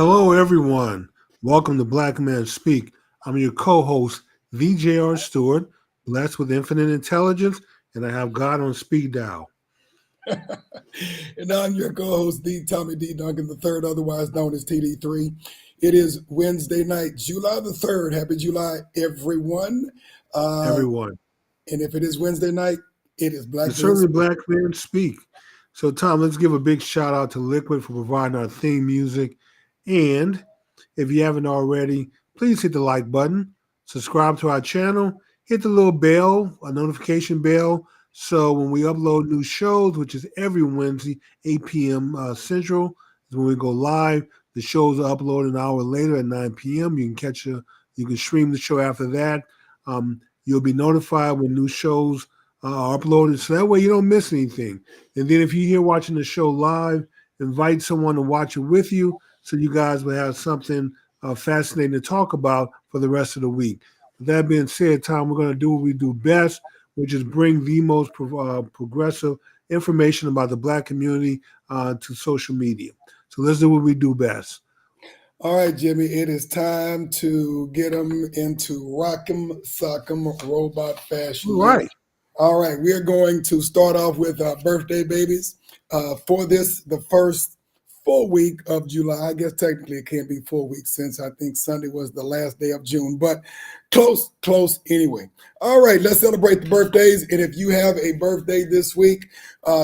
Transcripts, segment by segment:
Hello, everyone. Welcome to Black Men Speak. I'm your co-host, VJR Stewart, blessed with infinite intelligence, and I have God on speed dial. And I'm your co-host, D. Tommy D. Duncan III, otherwise known as TD3. It is Wednesday night, July the 3rd. Happy July, everyone. Uh, Everyone. and if it is Wednesday night, it is Black It's Men certainly Speak. Black Men Speak. So, Tom, let's give a big shout out to Liquid for providing our theme music. And if you haven't already, please hit the like button, subscribe to our channel, hit the little bell, a notification bell. So when we upload new shows, which is every Wednesday, 8 p.m. Central, is when we go live. The shows are uploaded an hour later at 9 p.m. You can stream the show after that. You'll be notified when new shows are uploaded, so that way you don't miss anything. And then if you're here watching the show live, invite someone to watch it with you so you guys will have something fascinating to talk about for the rest of the week. With that being said, Tom, we're going to do what we do best, which is bring the most progressive information about the Black community to social media. So let's do what we do best. All right, Jimmy, it is time to get them into rock'em, sock'em, robot fashion. All right. All right, we are going to start off with birthday babies. For this, the first full week of July. I guess technically it can't be full week since I think Sunday was the last day of June, but close anyway. All right, let's celebrate the birthdays. And if you have a birthday this week,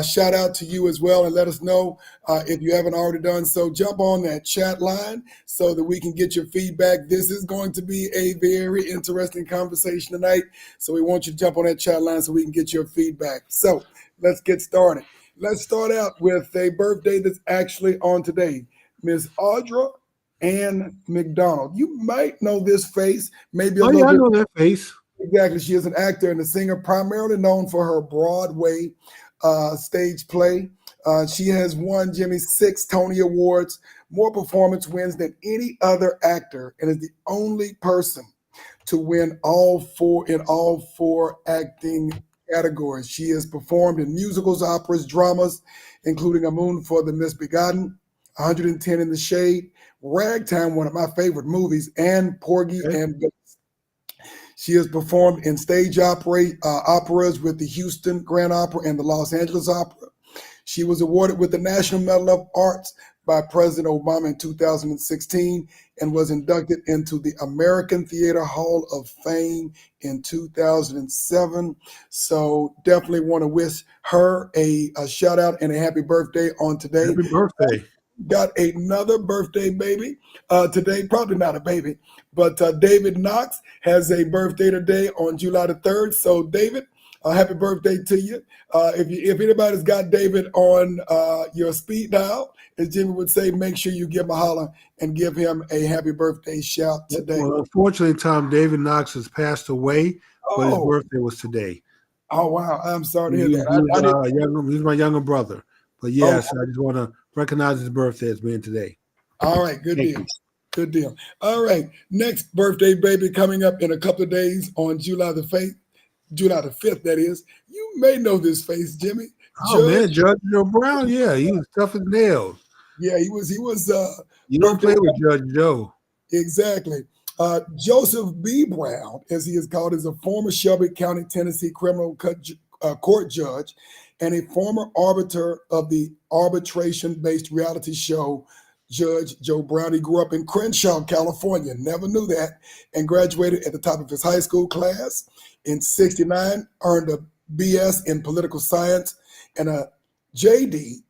shout out to you as well and let us know if you haven't already done so. Jump on that chat line so that we can get your feedback. This is going to be a very interesting conversation tonight. So we want you to jump on that chat line so we can get your feedback. So let's get started. Let's start out with a birthday that's actually on today. Miss Audra Ann McDonald. You might know this face, maybe a Oh, little yeah, I bit. know that face. Exactly. She is an actor and a singer, primarily known for her Broadway stage play. She has won, Jimmy, 6 Tony Awards, more performance wins than any other actor, and is the only person to win all four acting categories. She has performed in musicals, operas, dramas, including A Moon for the Misbegotten, 110 in the Shade, Ragtime, one of my favorite movies, and Porgy Okay. and Bess. She has performed in stage operas with the Houston Grand Opera and the Los Angeles Opera. She was awarded with the National Medal of Arts by President Obama in 2016 and was inducted into the American Theater Hall of Fame in 2007. So definitely want to wish her a shout out and a happy birthday on today. Happy birthday. Got another birthday baby today, probably not a baby, but David Knox has a birthday today on July the 3rd. So David, happy birthday to you. If anybody's got David on your speed dial, as Jimmy would say, make sure you give him a holler and give him a happy birthday shout today. Well, unfortunately, Tom, David Knox has passed away, but his Oh, birthday was today. oh wow! I'm sorry to hear He that. I didn't. he's my younger brother. But Oh, yes, I just want to recognize his birthday as being today. all right, good Thank deal. you. Good deal. All right, next birthday baby coming up in a couple of days on July the 5th, that is. You may know this face, Jimmy. Oh man, Judge Joe Brown, yeah, he was tough as nails. Yeah, he was You don't birthday. play with Judge Joe. Exactly. Joseph B. Brown, as he is called, is a former Shelby County, Tennessee criminal court judge and a former arbiter of the arbitration-based reality show Judge Joe Brown. He grew up in Crenshaw, California, never knew that, and graduated at the top of his high school class in '69, earned a BS in political science and a JD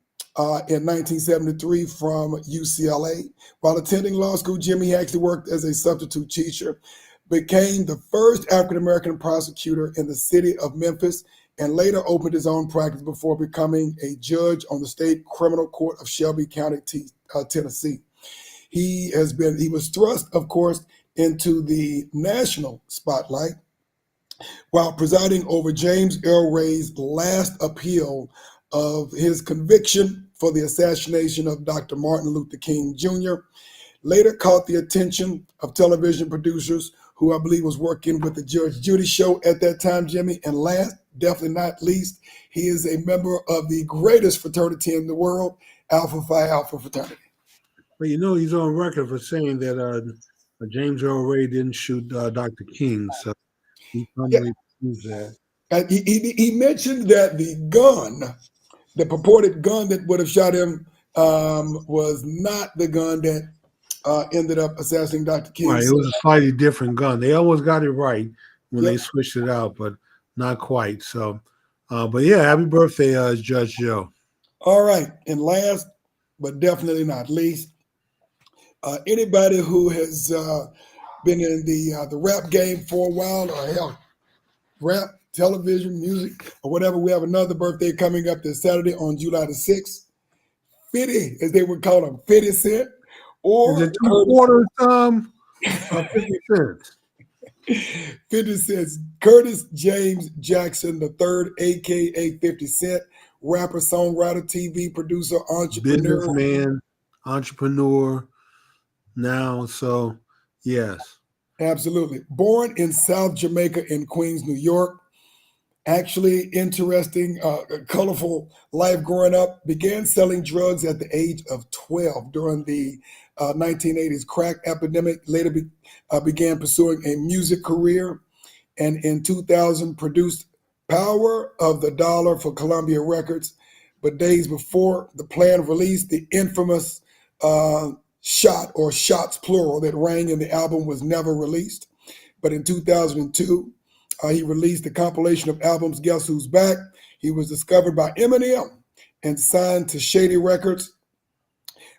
in 1973 from UCLA. While attending law school, Jimmy actually worked as a substitute teacher, became the first African-American prosecutor in the city of Memphis, and later opened his own practice before becoming a judge on the state criminal court of Shelby County, Tennessee. He was thrust, of course, into the national spotlight while presiding over James Earl Ray's last appeal of his conviction for the assassination of Dr. Martin Luther King Jr. Later caught the attention of television producers who I believe was working with the Judge Judy show at that time, Jimmy. And last, definitely not least, he is a member of the greatest fraternity in the world, Alpha Phi Alpha fraternity. But he's on record for saying that James Earl Ray didn't shoot Dr. King, so he Yeah, finally proves that. he mentioned that the purported gun that would have shot him, was not the gun that ended up assassinating Dr. King. Right, it So, was a slightly different gun. They almost got it right when yep. they switched it out, but not quite. So, but yeah, happy birthday, Judge Joe. All right. And last, but definitely not least, anybody who has been in the rap game for a while, or hell, rap, television, music, or whatever, we have another birthday coming up this Saturday on July the 6th. 50, as they would call him, 50 Cent, Is or it two Curtis. quarters, 50 cents? 50 Cent's Curtis James Jackson the third, aka 50 Cent, rapper, songwriter, TV producer, entrepreneur. Businessman, entrepreneur now. So, yes. Absolutely. Born in South Jamaica in Queens, New York. Actually, interesting, colorful life growing up. Began selling drugs at the age of 12 during the 1980s crack epidemic. Later began pursuing a music career, and in 2000 produced Power of the Dollar for Columbia Records. But days before the planned release, the infamous shot, or shots plural, that rang in the album was never released. But in 2002, he released a compilation of albums, Guess Who's Back? He was discovered by Eminem and signed to Shady Records.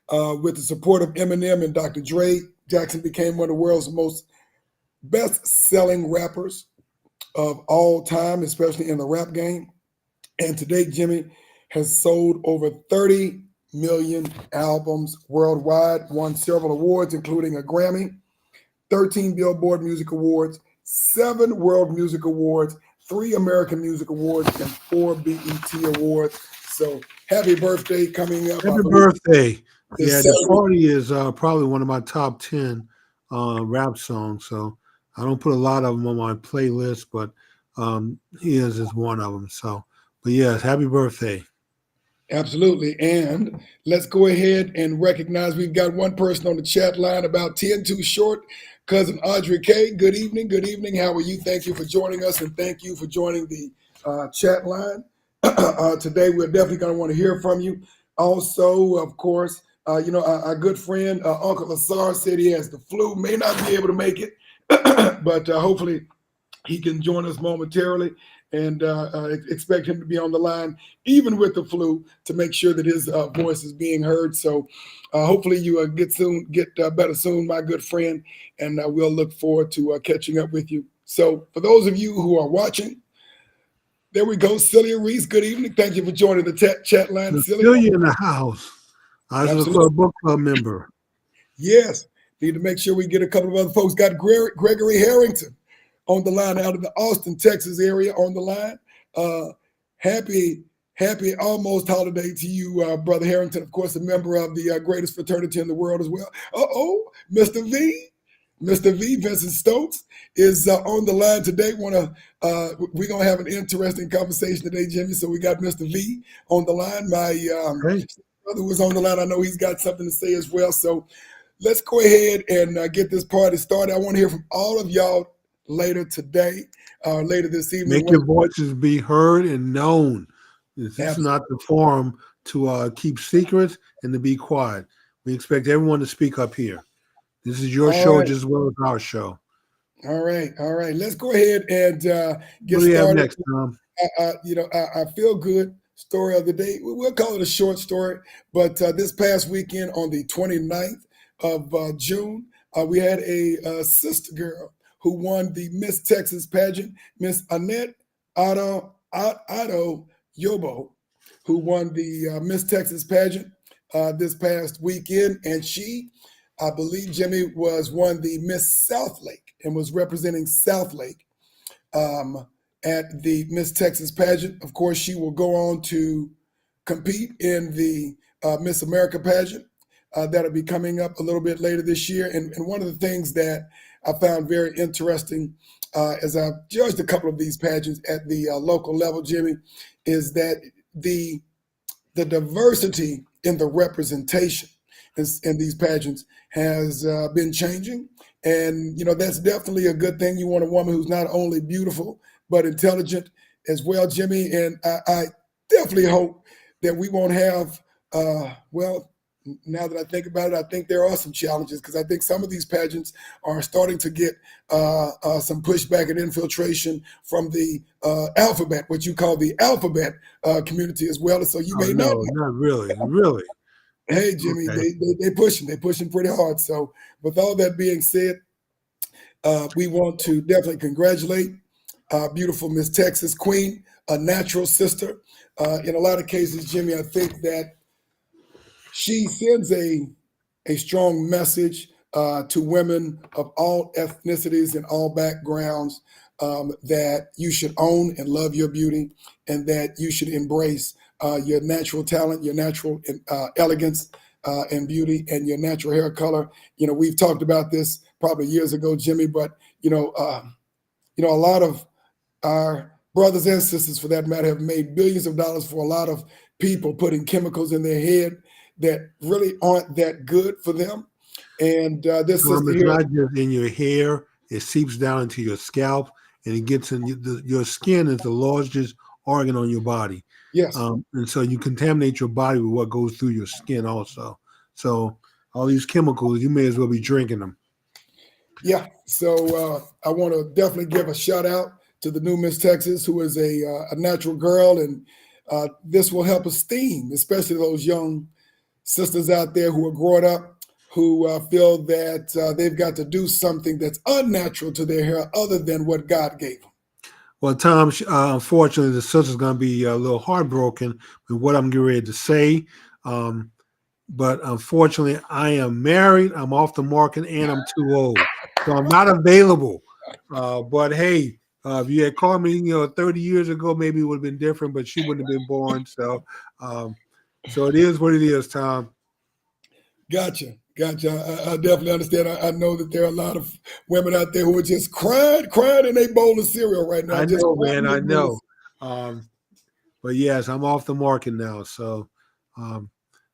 With the support of Eminem and Dr. Dre, Jackson became one of the world's most best-selling rappers of all time, especially in the rap game. And today, Jimmy has sold over 30 million albums worldwide, won several awards, including a Grammy, 13 Billboard Music Awards, 7 World Music Awards, 3 American Music Awards, and 4 BET Awards. So happy birthday coming up. Happy birthday. This Yeah, the Saturday. party is probably one of my top 10 rap songs. So I don't put a lot of them on my playlist, but he is one of them. So, but yes, happy birthday. Absolutely. And let's go ahead and recognize we've got one person on the chat line about 10 too short. Cousin Audrey K, good evening. Good evening. How are you? Thank you for joining us, and thank you for joining the chat line. Today, we're definitely going to want to hear from you. Also, of course, our good friend Uncle Asar said he has the flu, may not be able to make it, but hopefully he can join us momentarily, and expect him to be on the line, even with the flu, to make sure that his voice is being heard. So hopefully you get better soon, my good friend, and we'll look forward to catching up with you. So for those of you who are watching, there we go. Celia Reese, good evening. Thank you for joining the chat line, Celia. Cecilia in the house. I was a Absolutely. book club member. Yes. Need to make sure we get a couple of other folks. Got Gregory Harrington on the line out of the Austin, Texas area on the line. Happy almost holiday to you, Brother Harrington. Of course, a member of the greatest fraternity in the world as well. Mr. V. Mr. V. Vincent Stokes is on the line today. We're gonna have an interesting conversation today, Jimmy. So we got Mr. V on the line. My brother was on the line. I know he's got something to say as well. So let's go ahead and get this party started. I want to hear from all of y'all later today, later this evening. Make your voices be heard and known. This is not the forum to keep secrets and to be quiet. We expect everyone to speak up here. This is your show just as well as our show. All right. Let's go ahead and get what do you started. Have next, Tom? I feel good story of the day. We'll call it a short story, but this past weekend on the 29th of June, we had a sister girl who won the Miss Texas pageant, Miss Annette Otto Yobo, who won the Miss Texas pageant this past weekend. And she, I believe, Jimmy, won the Miss Southlake and was representing Southlake at the Miss Texas pageant. Of course, she will go on to compete in the Miss America pageant. That'll be coming up a little bit later this year. And one of the things that I found very interesting as I've judged a couple of these pageants at the local level, Jimmy, is that the diversity in the representation. in these pageants has been changing. And, that's definitely a good thing. You want a woman who's not only beautiful, but intelligent as well, Jimmy. And I definitely hope that we won't have, well, now that I think about it, I think there are some challenges because I think some of these pageants are starting to get some pushback and infiltration from the alphabet, what you call the alphabet community as well. And so you may not. No, not really. Really. Hey, Jimmy, Okay. they pushing pretty hard. So with all that being said, we want to definitely congratulate beautiful Miss Texas Queen, a natural sister. In a lot of cases, Jimmy, I think that she sends a strong message to women of all ethnicities and all backgrounds that you should own and love your beauty, and that you should embrace your natural talent, your natural elegance and beauty, and your natural hair color. We've talked about this probably years ago, Jimmy, but a lot of our brothers and sisters, for that matter, have made billions of dollars for a lot of people putting chemicals in their head that really aren't that good for them. And this sister It's here, not just in your hair; it seeps down into your scalp, and it gets in your skin. Is the largest organ on your body, yes, and so you contaminate your body with what goes through your skin also. So all these chemicals, you may as well be drinking them. yeah. So I want to definitely give a shout out to the new Miss Texas, who is a natural girl, and this will help esteem, especially those young sisters out there who are growing up, who feel that they've got to do something that's unnatural to their hair other than what God gave them. Well, Tom, unfortunately, the sister's going to be a little heartbroken with what I'm getting ready to say. But unfortunately, I am married, I'm off the market, and I'm too old. So I'm not available. But hey, if you had called me, 30 years ago, maybe it would have been different, but she wouldn't have been born. So it is what it is, Tom. Gotcha. I definitely understand. I know that there are a lot of women out there who are just crying in a bowl of cereal right now. I Just know, crying man. in a I bowl know. But yes, I'm off the market now. So, um,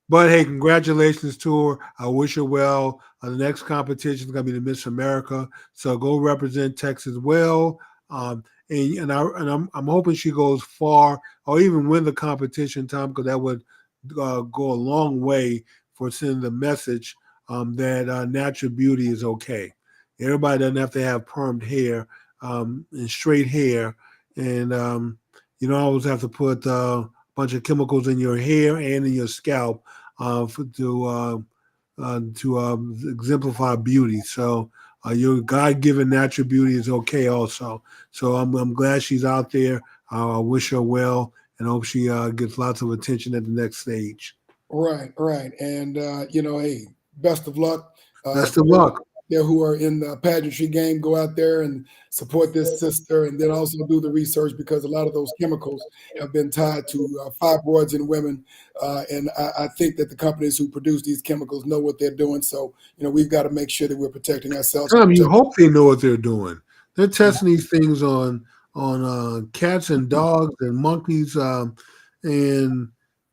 but hey, congratulations to her. I wish her well. The next competition is going to be the Miss America. So go represent Texas well. I'm hoping she goes far or even win the competition, Tom, because that would go a long way for sending the message that natural beauty is okay. Everybody doesn't have to have permed hair and straight hair, and you don't always have to put a bunch of chemicals in your hair and in your scalp to exemplify beauty. So your God-given natural beauty is okay also. So I'm glad she's out there. I wish her well and hope she gets lots of attention at the next stage. Right. And hey, best of luck. Best For of those luck. there who are in the pageantry game, go out there and support this sister, and then also do the research, because a lot of those chemicals have been tied to fibroids in women, and I think that the companies who produce these chemicals know what they're doing. So we've got to make sure that we're protecting ourselves. Tom, you hope they know what they're doing. They're testing these things on cats and dogs and monkeys, and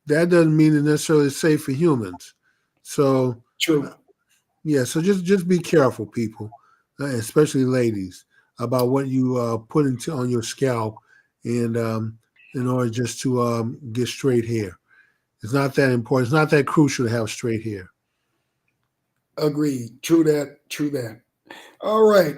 that doesn't mean it's necessarily safe for humans. So True. yeah, so just be careful, people, especially ladies, about what you put into on your scalp, and in order just to get straight hair. It's not that important. It's not that crucial to have straight hair. Agreed. True that. All right.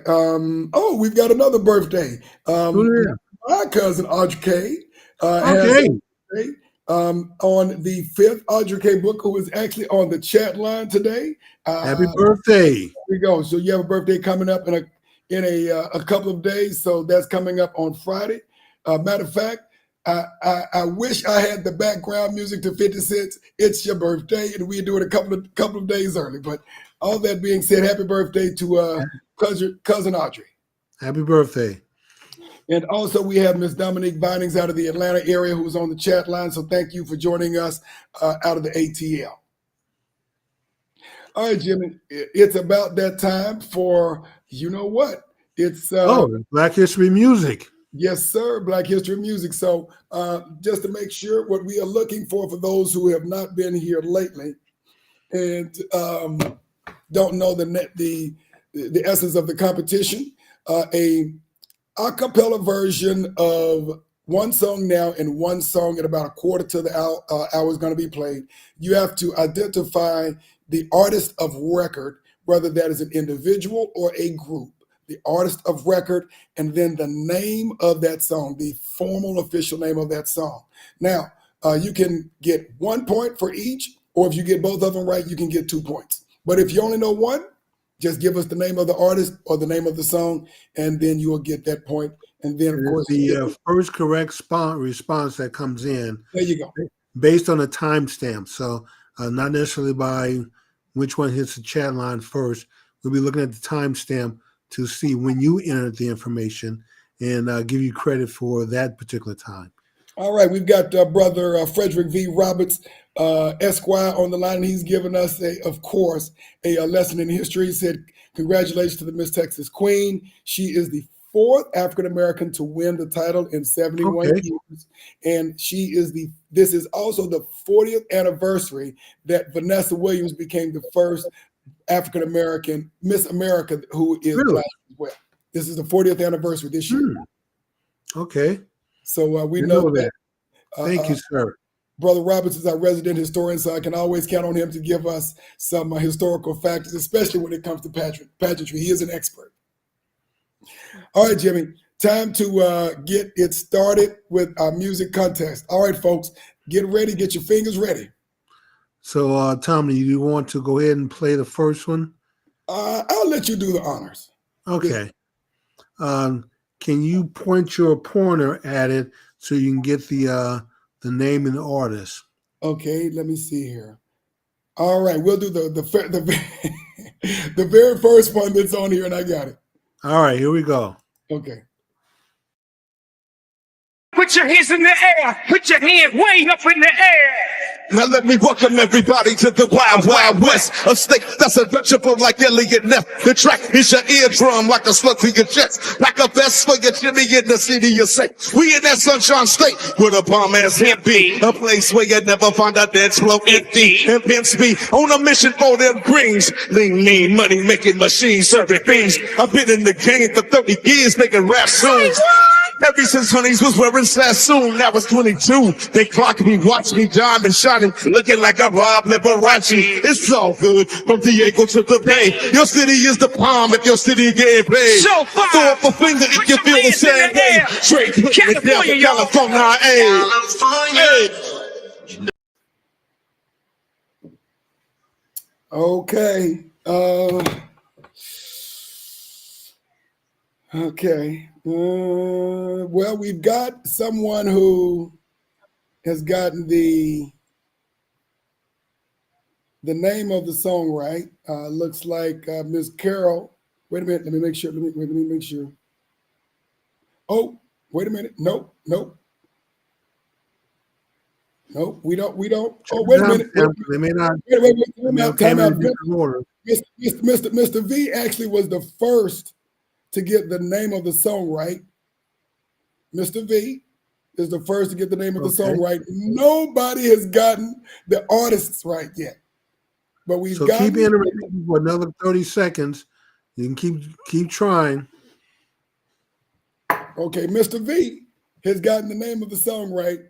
We've got another birthday. Oh, yeah. My cousin Audrey K has Okay. a birthday on the 5th. Audrey K. Booker, who is actually on the chat line today. Happy birthday. There we go. So you have a birthday coming up in a couple of days. So that's coming up on Friday. Matter of fact, I wish I had the background music to 50 Cent's "It's Your Birthday," and we do it a couple of days early. But all that being said, happy birthday to cousin Audrey. Happy birthday. And also we have Miss Dominique Vinings out of the Atlanta area, who's on the chat line. So thank you for joining us out of the ATL. All right, Jimmy, it's about that time for, you know what? It's Black History music. yes, sir, Black History music. So just to make sure, what we are looking for those who have not been here lately and don't know the essence of the competition, a cappella version of one song now and one song at about a quarter to the hour is going to be played. You have to identify the artist of record, whether that is an individual or a group. The artist of record, and then the name of that song, the formal official name of that song. Now, you can get 1 point for each, or if you get both of them right, you can get 2 points. But if you only know one, just give us the name of the artist or the name of the song, and then you will get that point. And then, of course, the first correct response that comes in, there you go, based on a timestamp. So not necessarily by which one hits the chat line first. We'll be looking at the timestamp to see when you entered the information and give you credit for that particular time. All right, we've got Brother Frederick V. Roberts, Esquire, on the line, and he's given us, of course, a lesson in history. He said, congratulations to the Miss Texas Queen. She is the 4th African-American to win the title in 71 years. And this is also the 40th anniversary that Vanessa Williams became the first African-American Miss America who is Black as well. This is the 40th anniversary this year. Okay. So we know that. Thank you, sir. Brother Roberts is our resident historian, so I can always count on him to give us some historical facts, especially when it comes to pageantry. He is an expert. All right, Jimmy, time to get it started with our music contest. All right, folks, get ready. Get your fingers ready. So, Tommy, you want to go ahead and play the first one? I'll let you do the honors. Okay. Can you point your pointer at it so you can get the name and the artist? Okay, let me see here. All right, we'll do the the very first one that's on here, and I got it. All right, here we go. Okay. Put your hands in the air. Put your hand way up in the air. Now let me welcome everybody to the Wild Wild West, a state that's untouchable like Elliot Neff. The track is your eardrum like a slug to your chest, like a vest for your Jimmy in the city you say. We in that sunshine state where the bomb ass hip be, a place where you never find a dance floor empty. And pimps be on a mission for them greens, lean, mean, money making machines serving fiends. I've been in the game for 30 years making rap songs. Ever since Honeys was wearing Sassoon, that was 22. They clocked me, watched me, diamond shining, looking like a Rob Liberace. It's all good, from Diego to the Bay. Your city is the palm if your city getting paid. So far. Throw up a finger if you feel the same way. Straight putting it down to California, hey. Okay. Okay. Well, we've got someone who has gotten the name of the song right. Looks like Miss Carol. Wait a minute. Let me make sure. Let me make sure. Oh, wait a minute. Nope. We don't. Oh, wait a minute. They may not. Wait. Time out. Mr. V actually was the first to get the name of the song right. Mr. V is the first to get the name of the song right. Nobody has gotten the artists right yet. But we've got keep entering for another 30 seconds. You can keep trying. Okay, Mr. V has gotten the name of the song right.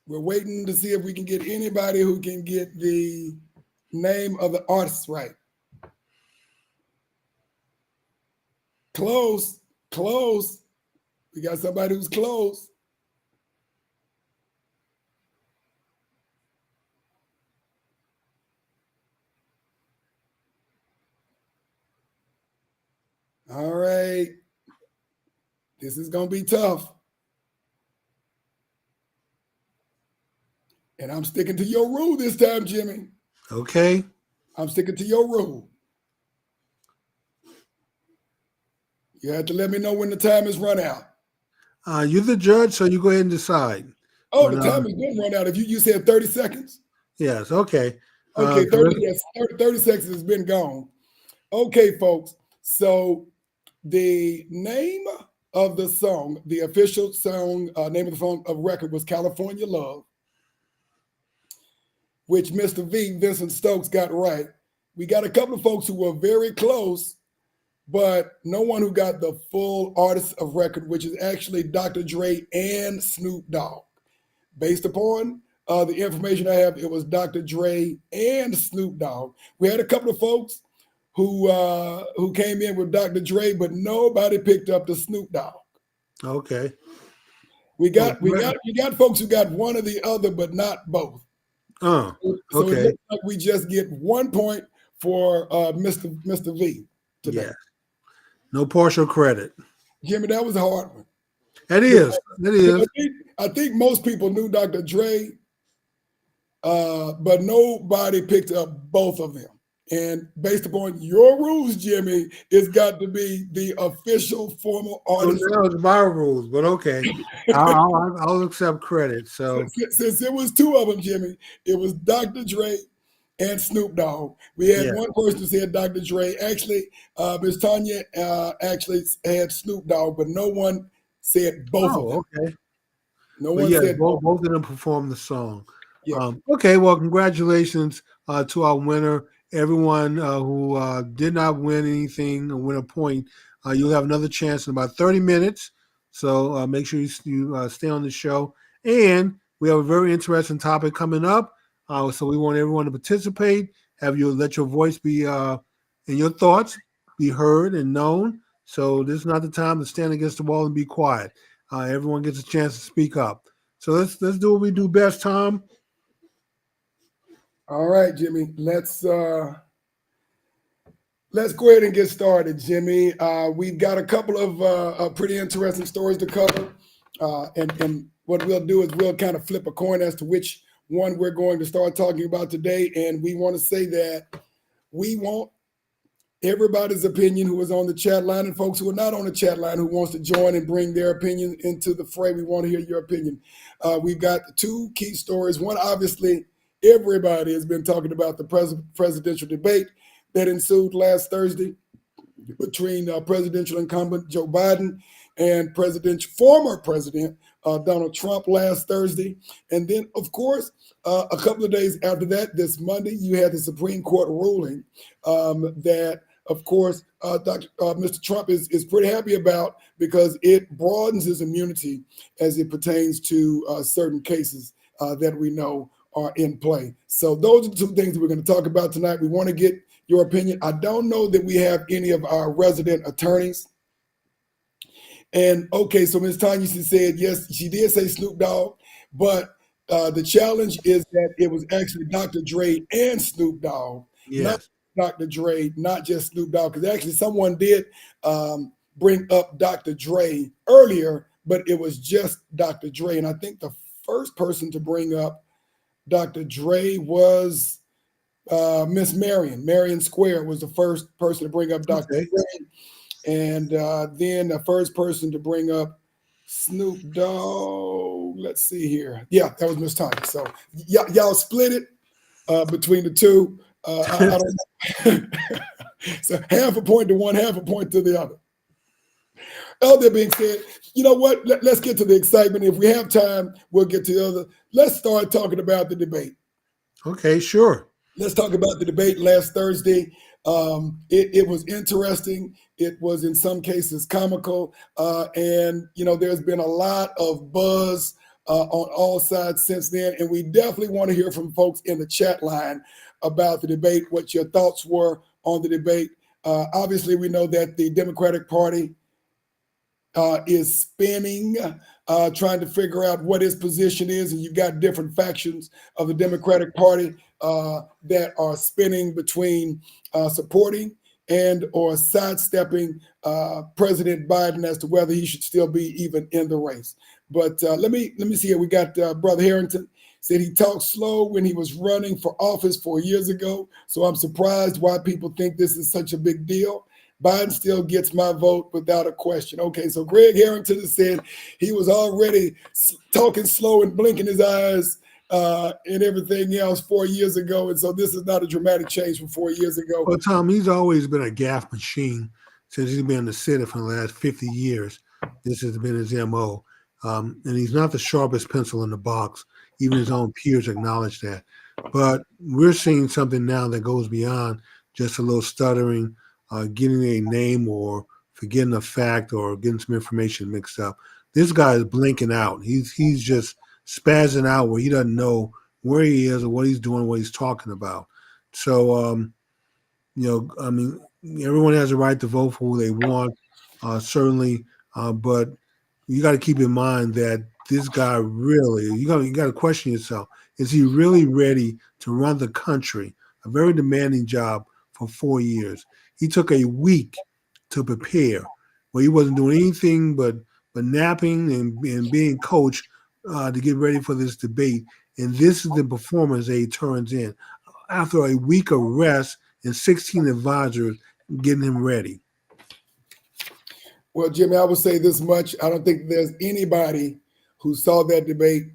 We're waiting to see if we can get anybody who can get the name of the artist right. Close. We got somebody who's close. All right. This is going to be tough. And I'm sticking to your rule this time, Jimmy. Okay. I'm sticking to your rule. You have to let me know when the time is run out. You're the judge, so you go ahead and decide. Oh, the time has been run out. If you said 30 seconds? Yes, okay. Okay, 30 seconds has been gone. Okay, folks. So the name of the song, the official song, name of the song of record was California Love. which Mr. V, Vincent Stokes, got right. We got a couple of folks who were very close, but no one who got the full artist of record, which is actually Dr. Dre and Snoop Dogg. Based upon the information I have, it was Dr. Dre and Snoop Dogg. We had a couple of folks who came in with Dr. Dre, but nobody picked up the Snoop Dogg. Okay. We got folks who got one or the other, but not both. So Okay. it looks like we just get 1 point for Mr. V today. Yeah. No partial credit. Jimmy, that was a hard one. It is. It is. I think most people knew Dr. Dre, but nobody picked up both of them. And based upon your rules, Jimmy, it's got to be the official formal artist. That was my rules, but okay. I'll accept credit. So since it was two of them, Jimmy, it was Dr. Dre and Snoop Dogg. We had one person who said Dr. Dre. Actually, Ms. Tanya actually had Snoop Dogg, but no one said both of them. Okay. No one said both of them performed the song. Yeah. Okay, well, congratulations to our winner. Everyone who did not win anything or win a point, you'll have another chance in about 30 minutes. So make sure you stay on the show. And we have a very interesting topic coming up. So we want everyone to participate. Let your voice be and your thoughts be heard and known. So this is not the time to stand against the wall and be quiet. Everyone gets a chance to speak up. So let's do what we do best, Tom. All right, Jimmy. Let's go ahead and get started, Jimmy. We've got a couple of pretty interesting stories to cover, and what we'll do is we'll kind of flip a coin as to which one we're going to start talking about today. And we want to say that we want everybody's opinion who is on the chat line, and folks who are not on the chat line who wants to join and bring their opinion into the fray. We want to hear your opinion. We've got two key stories. One, obviously, everybody has been talking about the presidential debate that ensued last Thursday between presidential incumbent Joe Biden and former President Donald Trump last Thursday. And then, of course, a couple of days after that, this Monday, you had the Supreme Court ruling that, of course, Mr. Trump is pretty happy about, because it broadens his immunity as it pertains to certain cases that we know are in play. So those are the two things that we're going to talk about tonight. We want to get your opinion. I don't know that we have any of our resident attorneys. And okay, so Ms. Tanya said, yes, she did say Snoop Dogg, but the challenge is that it was actually Dr. Dre and Snoop Dogg, not Dr. Dre, not just Snoop Dogg, because actually someone did bring up Dr. Dre earlier, but it was just Dr. Dre. And I think the first person to bring up Dr. Dre was Miss Marion. Marion Square was the first person to bring up Dr. Dre. And then the first person to bring up Snoop Dogg, let's see here. Yeah, that was Miss Tanya. So y'all split it between the two. I don't know. So half a point to one, half a point to the other. All that being said, you know what? Let's get to the excitement. If we have time, we'll get to the other. Let's start talking about the debate. Okay, sure. Let's talk about the debate last Thursday. It was interesting. It was in some cases comical. And, you know, there's been a lot of buzz on all sides since then. And we definitely want to hear from folks in the chat line about the debate, what your thoughts were on the debate. Obviously, we know that the Democratic Party is spinning, trying to figure out what his position is. And you've got different factions of the Democratic Party that are spinning between supporting and or sidestepping President Biden as to whether he should still be even in the race. But let me see here. We got Brother Harrington said he talked slow when he was running for office 4 years ago. So I'm surprised why people think this is such a big deal. Biden still gets my vote without a question. Okay, so Greg Harrington has said he was already talking slow and blinking his eyes and everything else 4 years ago. And so this is not a dramatic change from 4 years ago. Well, Tom, he's always been a gaffe machine since he's been in the Senate for the last 50 years. This has been his MO. And he's not the sharpest pencil in the box. Even his own peers acknowledge that. But we're seeing something now that goes beyond just a little stuttering, getting a name or forgetting a fact or getting some information mixed up. This guy is blinking out. He's just spazzing out where he doesn't know where he is or what he's doing, what he's talking about. So I mean, everyone has a right to vote for who they want, certainly, but you got to keep in mind that this guy really, you got to question yourself: is he really ready to run the country? A very demanding job for 4 years. He took a week to prepare, where he wasn't doing anything but napping and being coached to get ready for this debate. And this is the performance that he turns in after a week of rest and 16 advisors getting him ready. Well, Jimmy, I would say this much. I don't think there's anybody who saw that debate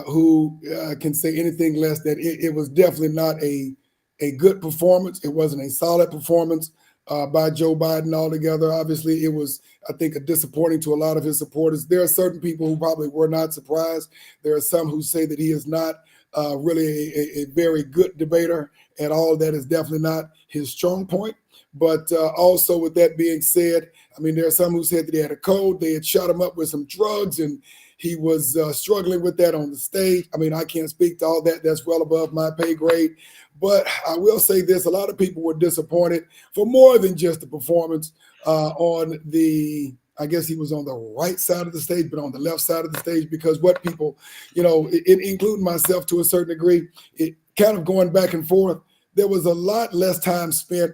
who can say anything less that it was definitely not a good performance. It wasn't a solid performance by Joe Biden altogether. Obviously, it was, I think, a disappointing to a lot of his supporters. There are certain people who probably were not surprised. There are some who say that he is not really a very good debater at all. That is definitely not his strong point. But also, with that being said, I mean, there are some who said that he had a cold. They had shot him up with some drugs, and he was struggling with that on the stage. I mean, I can't speak to all that. That's well above my pay grade. But I will say this: a lot of people were disappointed for more than just the performance on the. I guess he was on the right side of the stage, but on the left side of the stage, because what people, including myself to a certain degree, it kind of going back and forth. There was a lot less time spent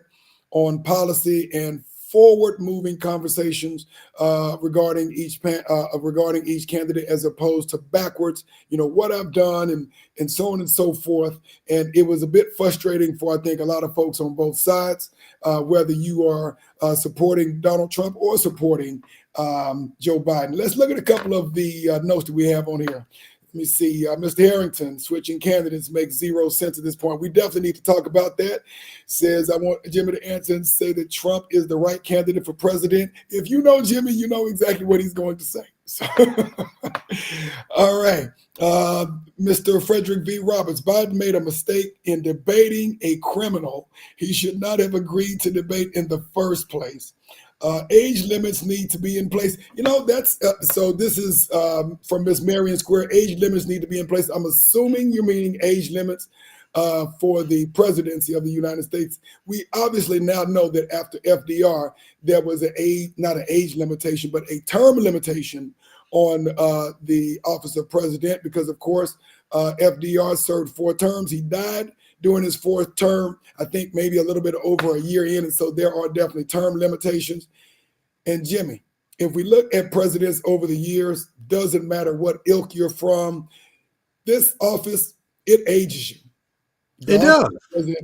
on policy and forward-moving conversations regarding each candidate, as opposed to backwards. What I've done and so on and so forth. And it was a bit frustrating for, I think, a lot of folks on both sides, whether you are supporting Donald Trump or supporting Joe Biden. Let's look at a couple of the notes that we have on here. Let me see. Mr. Harrington, switching candidates makes zero sense at this point. We definitely need to talk about that. Says, I want Jimmy to answer and say that Trump is the right candidate for president. If you know Jimmy, you know exactly what he's going to say. So, all right. Mr. Frederick V. Roberts, Biden made a mistake in debating a criminal. He should not have agreed to debate in the first place. Age limits need to be in place. That's so this is from Miss Marion Square. Age limits need to be in place. I'm assuming you're meaning age limits for the presidency of the United States. We obviously now know that after FDR, there was not an age limitation, but a term limitation on the office of president, because, of course, FDR served 4 terms. He died during his 4th term, I think maybe a little bit over a year in. And so there are definitely term limitations. And Jimmy, if we look at presidents over the years, doesn't matter what ilk you're from, this office, it ages you. It does.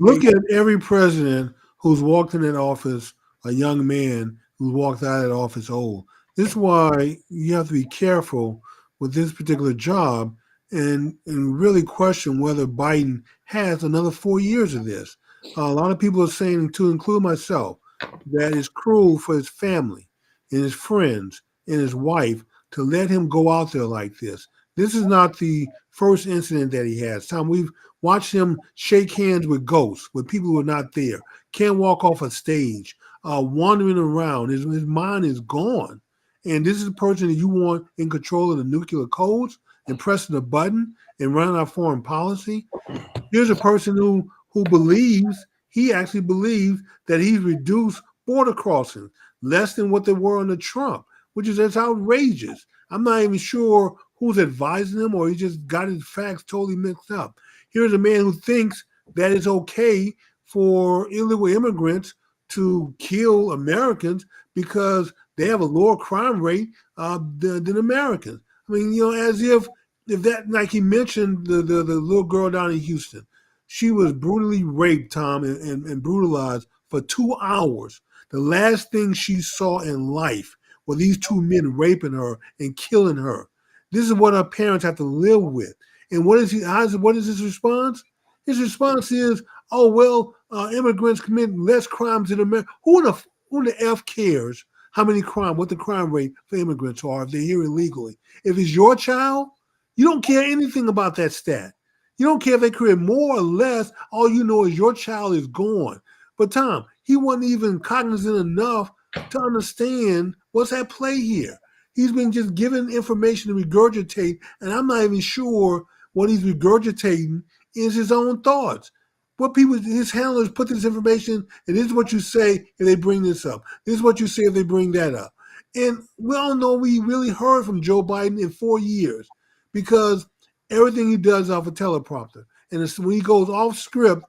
Look at every president who's walked in that office, a young man who walked out of that office old. This is why you have to be careful with this particular job and really question whether Biden has another 4 years of this. A lot of people are saying, to include myself, that it's cruel for his family and his friends and his wife to let him go out there like this. This is not the first incident that he has. Tom, we've watched him shake hands with ghosts, with people who are not there, can't walk off a stage, wandering around. His mind is gone. And this is a person that you want in control of the nuclear codes and pressing a button and running our foreign policy. Here's a person who actually believes that he's reduced border crossings less than what they were under Trump, which is that's outrageous. I'm not even sure who's advising him, or he just got his facts totally mixed up. Here's a man who thinks that it's okay for illegal immigrants to kill Americans because they have a lower crime rate than Americans. I mean, as if that, like he mentioned, the little girl down in Houston, she was brutally raped, Tom, and brutalized for 2 hours. The last thing she saw in life were these 2 men raping her and killing her. This is what her parents have to live with. And what is his response? His response is, "Oh well, immigrants commit less crimes in America." Who the F cares what the crime rate for immigrants are if they're here illegally? If it's your child, you don't care anything about that stat. You don't care if they create more or less. All you know is your child is gone. But Tom, he wasn't even cognizant enough to understand what's at play here. He's been just given information to regurgitate, and I'm not even sure what he's regurgitating is his own thoughts. What people, his handlers put this information, and this is what you say if they bring this up. This is what you say if they bring that up. And we all know we really heard from Joe Biden in 4 years because everything he does off a teleprompter. And when he goes off script,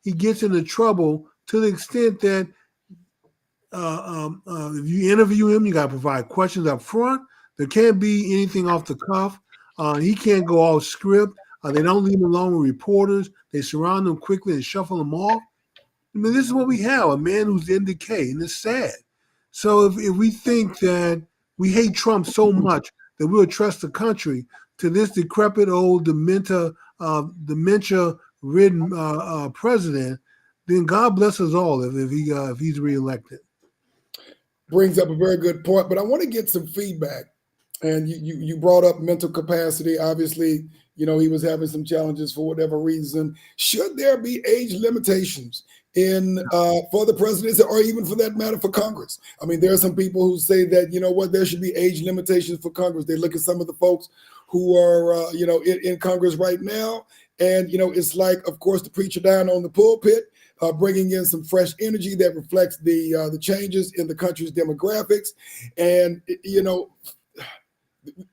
he gets into trouble to the extent that if you interview him, you got to provide questions up front. There can't be anything off the cuff. He can't go off script. They don't leave him alone with reporters. They surround him quickly and shuffle him off. I mean, this is what we have, a man who's in decay, and it's sad. So if we think that we hate Trump so much that we'll trust the country to this decrepit old dementia-ridden president, then God bless us all if he's reelected. Brings up a very good point, but I want to get some feedback. And you brought up mental capacity. Obviously, he was having some challenges for whatever reason. Should there be age limitations for the presidency, or even for that matter for Congress? I mean, there are some people who say that, there should be age limitations for Congress. They look at some of the folks who are, in Congress right now. And, it's like, of course, the preacher down on the pulpit, bringing in some fresh energy that reflects the changes in the country's demographics. And,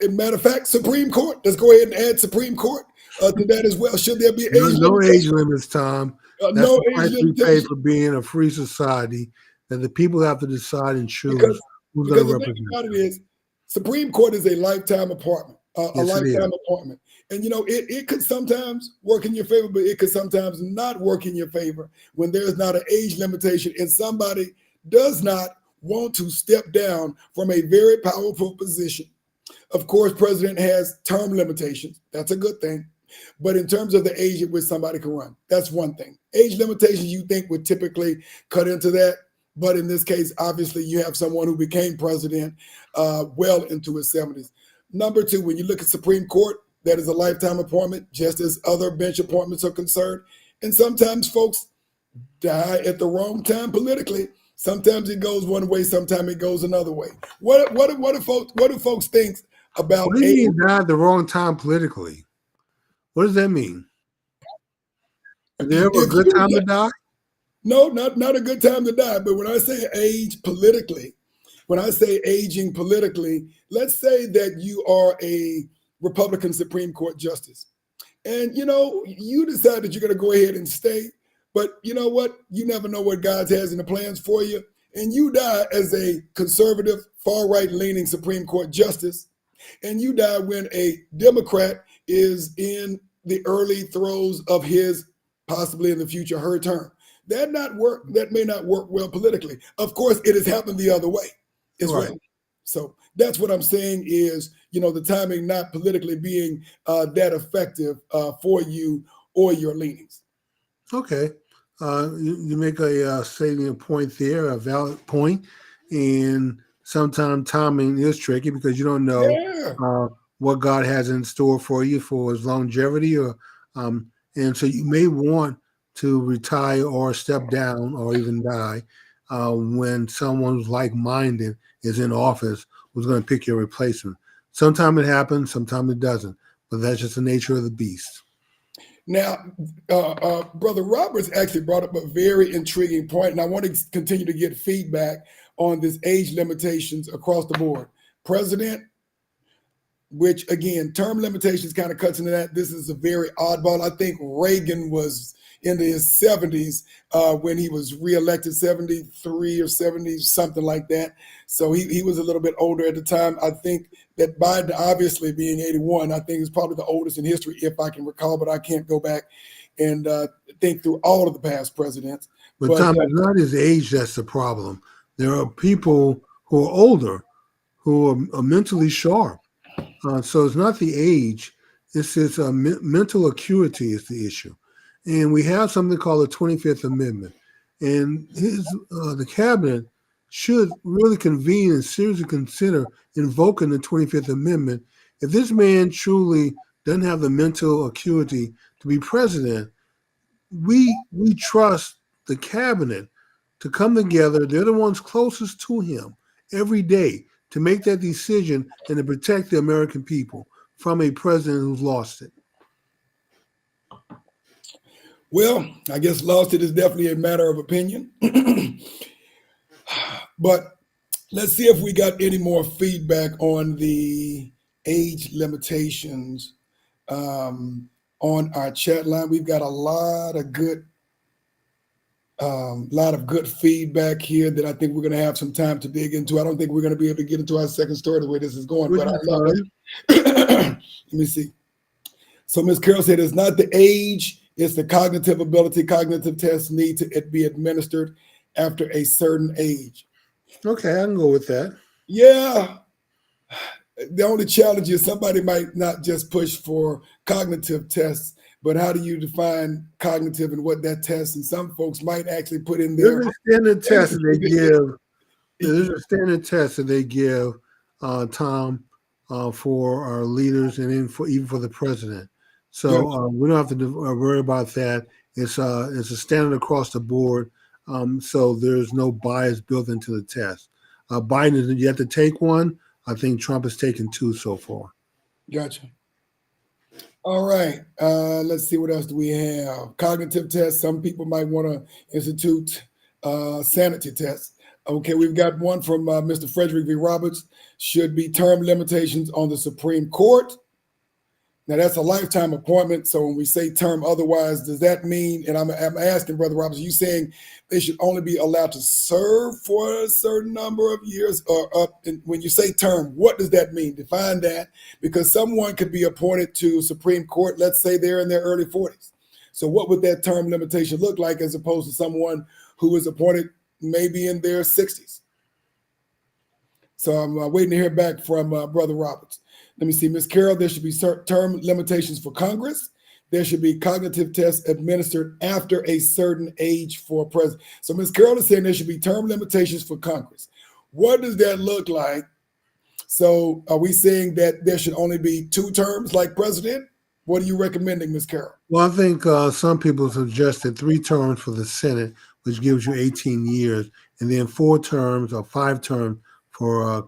as a matter of fact, Supreme Court, let's go ahead and add Supreme Court to that as well. Should there be age limits? No age limits, Tom. That's no the price age we pay limitations. for being a free society, that the people have to decide and choose who's Because going to the represent thing about it is, Supreme Court is a lifetime appointment. Appointment. And, it could sometimes work in your favor, but it could sometimes not work in your favor when there's not an age limitation and somebody does not want to step down from a very powerful position. Of course, president has term limitations. That's a good thing. But in terms of the age at which somebody can run, that's one thing. Age limitations you think would typically cut into that. But in this case, obviously, you have someone who became president well into his 70s. Number two, when you look at Supreme Court, that is a lifetime appointment, just as other bench appointments are concerned. And sometimes folks die at the wrong time politically. Sometimes it goes one way, sometimes it goes another way. What do folks think about What do you mean die at the wrong time politically? What does that mean? Is there ever a good time to die? No, not a good time to die. But when I say age politically, when I say aging politically, let's say that you are a Republican Supreme Court justice. And, you decide that you're going to go ahead and stay. But you know what? You never know what God has in the plans for you. And you die as a conservative, far-right leaning Supreme Court justice. And you die when a Democrat is in the early throes of his, possibly in the future, her term. That may not work well politically. Of course, it has happened the other way as well. So that's what I'm saying is, the timing not politically being that effective for you or your leanings. Okay. You make a salient point there, a valid point. And sometimes timing is tricky because you don't know what God has in store for you for his longevity, and so you may want to retire or step down or even die when someone who's like-minded is in office who's going to pick your replacement. Sometimes it happens, sometimes it doesn't, but that's just the nature of the beast. Now, Brother Roberts actually brought up a very intriguing point, and I want to continue to get feedback on this age limitations across the board. President, which again, term limitations kind of cuts into that. This is a very oddball. I think Reagan was into his 70s when he was reelected, 73 or 70, something like that. So he was a little bit older at the time. I think that Biden, obviously being 81, I think is probably the oldest in history, if I can recall, but I can't go back and think through all of the past presidents. But Tom, it's not his age that's the problem. There are people who are older who are mentally sharp. So it's not the age, it's his mental acuity is the issue. And we have something called the 25th Amendment. And the cabinet should really convene and seriously consider invoking the 25th Amendment. If this man truly doesn't have the mental acuity to be president, we trust the cabinet to come together. They're the ones closest to him every day to make that decision and to protect the American people from a president who's lost it. Well, I guess lost it is definitely a matter of opinion. But let's see if we got any more feedback on the age limitations on our chat line. We've got a lot of good feedback here that I think we're going to have some time to dig into. I don't think we're going to be able to get into our second story the way this is going, but I love it. Let me see. So Ms. Carroll said it's not the age, it's the cognitive ability. Cognitive tests need to be administered after a certain age. Okay, I can go with that. Yeah. The only challenge is somebody might not just push for cognitive tests, but how do you define cognitive and what that test? And some folks might actually put in there. There's a standard test that they give. There's a standard test that they give, Tom, for our leaders and even for the president. So we don't have to worry about that. It's a standard across the board. So there's no bias built into the test. Biden is yet to take one. I think Trump has taken 2 so far. Gotcha. All right. Let's see, what else do we have? Cognitive tests. Some people might want to institute sanity tests. Okay, we've got one from Mr. Frederick V. Roberts. Should be term limitations on the Supreme Court. Now, that's a lifetime appointment. So when we say term otherwise, does that mean, and I'm asking Brother Roberts, are you saying they should only be allowed to serve for a certain number of years or up? And when you say term, what does that mean? Define that, because someone could be appointed to Supreme Court, let's say they're in their early 40s. So what would that term limitation look like as opposed to someone who is appointed maybe in their 60s? So I'm waiting to hear back from Brother Roberts. Let me see, Ms. Carroll, there should be term limitations for Congress. There should be cognitive tests administered after a certain age for president. So Ms. Carroll is saying there should be term limitations for Congress. What does that look like? So are we saying that there should only be 2 terms like president? What are you recommending, Ms. Carroll? Well, I think some people suggested 3 terms for the Senate, which gives you 18 years, and then 4 terms or 5 terms for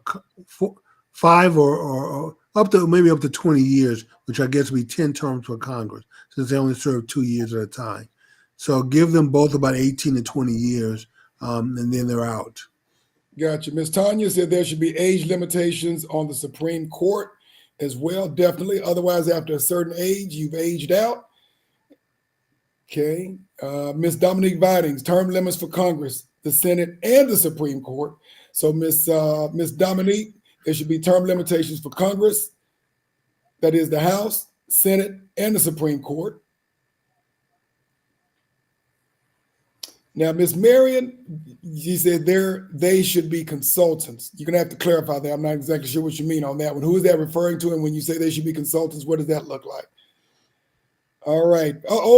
5 or up to 20 years, which I guess would be 10 terms for Congress, since they only serve 2 years at a time. So give them both about 18 to 20 years, and then they're out. Gotcha. Ms. Tanya said there should be age limitations on the Supreme Court as well, definitely. Otherwise, after a certain age, you've aged out. Okay. Ms. Dominique Vidings, term limits for Congress, the Senate, and the Supreme Court. So Ms. Dominique, there should be term limitations for Congress, that is the House, Senate, and the Supreme Court. Now, Ms. Marion, she said they should be consultants. You're going to have to clarify that. I'm not exactly sure what you mean on that one. Who is that referring to? And when you say they should be consultants, what does that look like? All right.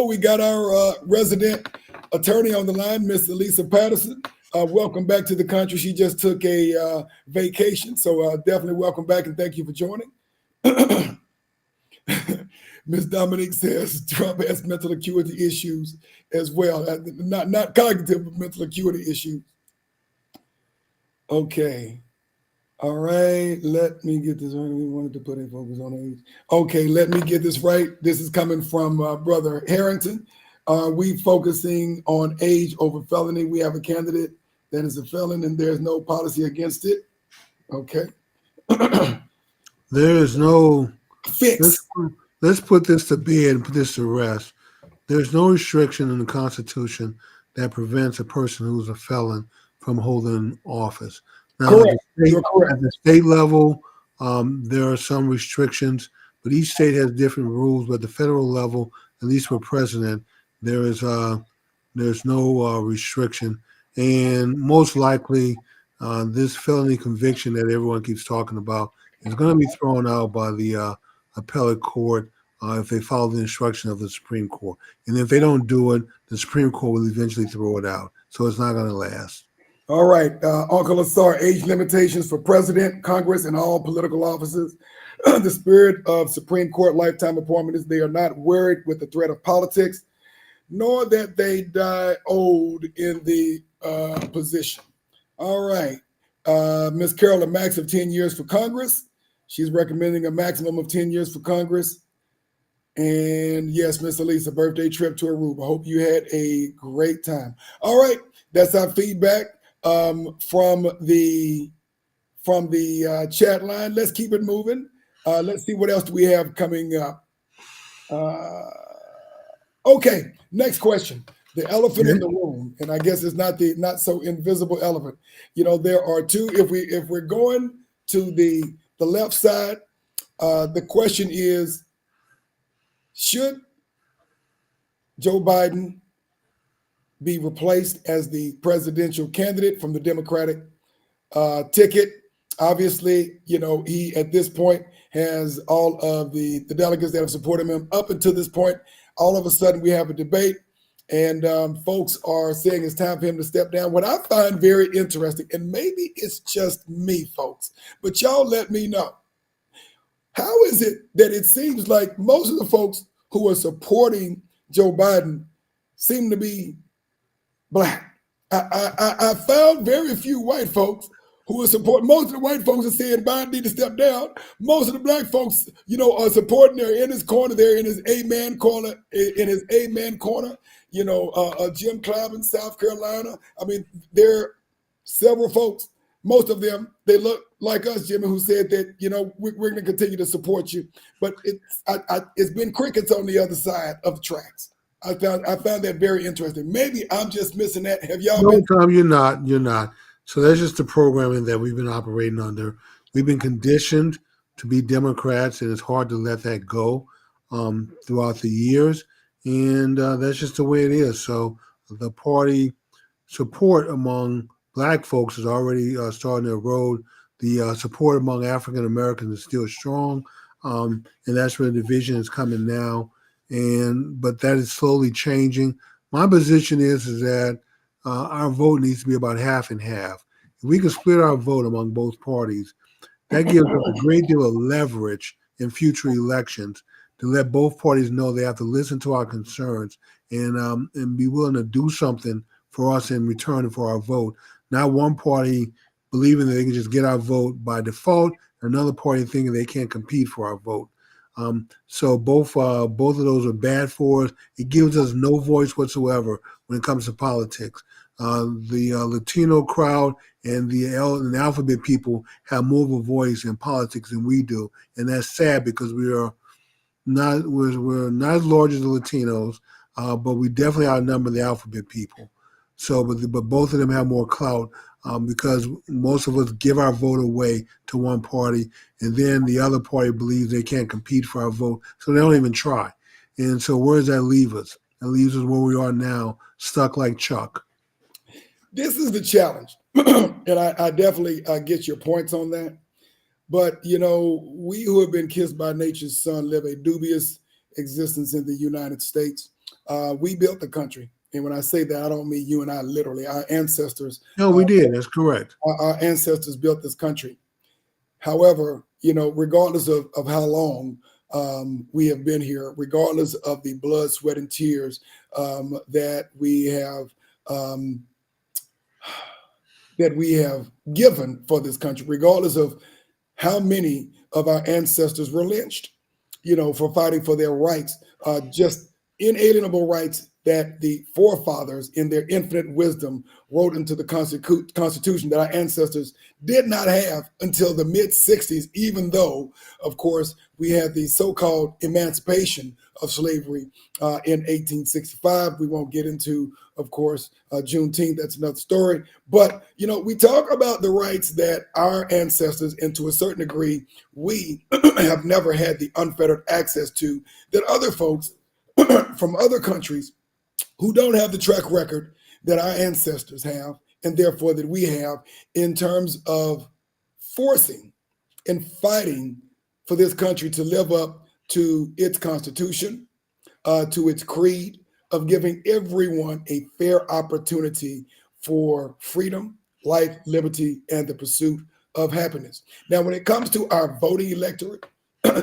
We got our resident attorney on the line, Miss Elisa Patterson. Welcome back to the country. She just took a vacation, so definitely welcome back and thank you for joining. Ms. Dominique says Trump has mental acuity issues as well, not cognitive, but mental acuity issues. Okay. All right. Let me get this right. We wanted to put a focus on age. Okay, let me get this right. This is coming from Brother Harrington. We focusing on age over felony. We have a candidate that is a felon and there's no policy against it. Okay. There is no fix. Let's put this to bed and put this to rest. There's no restriction in the Constitution that prevents a person who's a felon from holding office. Now, correct. At the state level, there are some restrictions, but each state has different rules. But at the federal level, at least for president, there's no restriction. And most likely, this felony conviction that everyone keeps talking about is going to be thrown out by the appellate court if they follow the instruction of the Supreme Court. And if they don't do it, the Supreme Court will eventually throw it out. So it's not going to last. All right. Uncle Asar, age limitations for president, Congress, and all political offices. The spirit of Supreme Court lifetime appointment is they are not worried with the threat of politics, nor that they die old in the position. All right. Ms. Carol, a max of 10 years for Congress. She's recommending a maximum of 10 years for Congress. And yes, Miss Elise, a birthday trip to Aruba. Hope you had a great time. All right, that's our feedback from the chat line. Let's keep it moving. Let's see what else do we have coming up. Okay, next question. The elephant in the room, and I guess it's not so invisible elephant. You know, there are two. If we're going to the left side, the question is, should Joe Biden be replaced as the presidential candidate from the Democratic ticket? Obviously, you know, he at this point has all of the delegates that have supported him up until this point. All of a sudden, we have a debate, and folks are saying it's time for him to step down. What I find very interesting, and maybe it's just me, folks, but y'all let me know. How is it that it seems like most of the folks who are supporting Joe Biden seem to be Black? I found very few white folks who are supporting. Most of the white folks are saying Biden need to step down. Most of the Black folks, you know, are supporting. They're in his corner. They're in his amen corner. You know, Jim Clyburn in South Carolina. I mean, there are several folks. Most of them, they look like us, Jimmy, who said that, you know, we're going to continue to support you. But it's been crickets on the other side of the tracks. I found that very interesting. Maybe I'm just missing that. Have y'all No, been? Tom, you're not. You're not. So that's just the programming that we've been operating under. We've been conditioned to be Democrats, and it's hard to let that go throughout the years. And that's just the way it is. So the party support among Black folks is already starting to erode. The support among African Americans is still strong, and that's where the division is coming now. But that is slowly changing. My position is that our vote needs to be about half and half. If we can split our vote among both parties, that gives us a great deal of leverage in future elections to let both parties know they have to listen to our concerns and be willing to do something for us in return for our vote. Not one party believing that they can just get our vote by default, and another party thinking they can't compete for our vote. So both of those are bad for us. It gives us no voice whatsoever when it comes to politics. The Latino crowd and the alphabet people have more of a voice in politics than we do, and that's sad because we're not as large as the Latinos, but we definitely outnumber the alphabet people. So, but both of them have more clout because most of us give our vote away to one party, and then the other party believes they can't compete for our vote, so they don't even try. And so where does that leave us? It leaves us where we are now, stuck like Chuck. This is the challenge, and I definitely get your points on that. But, you know, we who have been kissed by nature's son live a dubious existence in the United States. We built the country. And when I say that, I don't mean you and I literally. Our ancestors. No, we did. That's correct. Our ancestors built this country. However, you know, regardless of how long we have been here, regardless of the blood, sweat, and tears that we have given for this country, regardless of how many of our ancestors were lynched, you know, for fighting for their rights, just inalienable rights that the forefathers in their infinite wisdom wrote into the Constitution that our ancestors did not have until the mid-60s, even though, of course, we had the so-called emancipation of slavery in 1865. We won't get into, of course, Juneteenth. That's another story. But, you know, we talk about the rights that our ancestors, and to a certain degree, we have never had the unfettered access to that other folks from other countries who don't have the track record that our ancestors have, and therefore that we have, in terms of forcing and fighting for this country to live up to its Constitution, to its creed, of giving everyone a fair opportunity for freedom, life, liberty, and the pursuit of happiness. Now, when it comes to our voting electorate,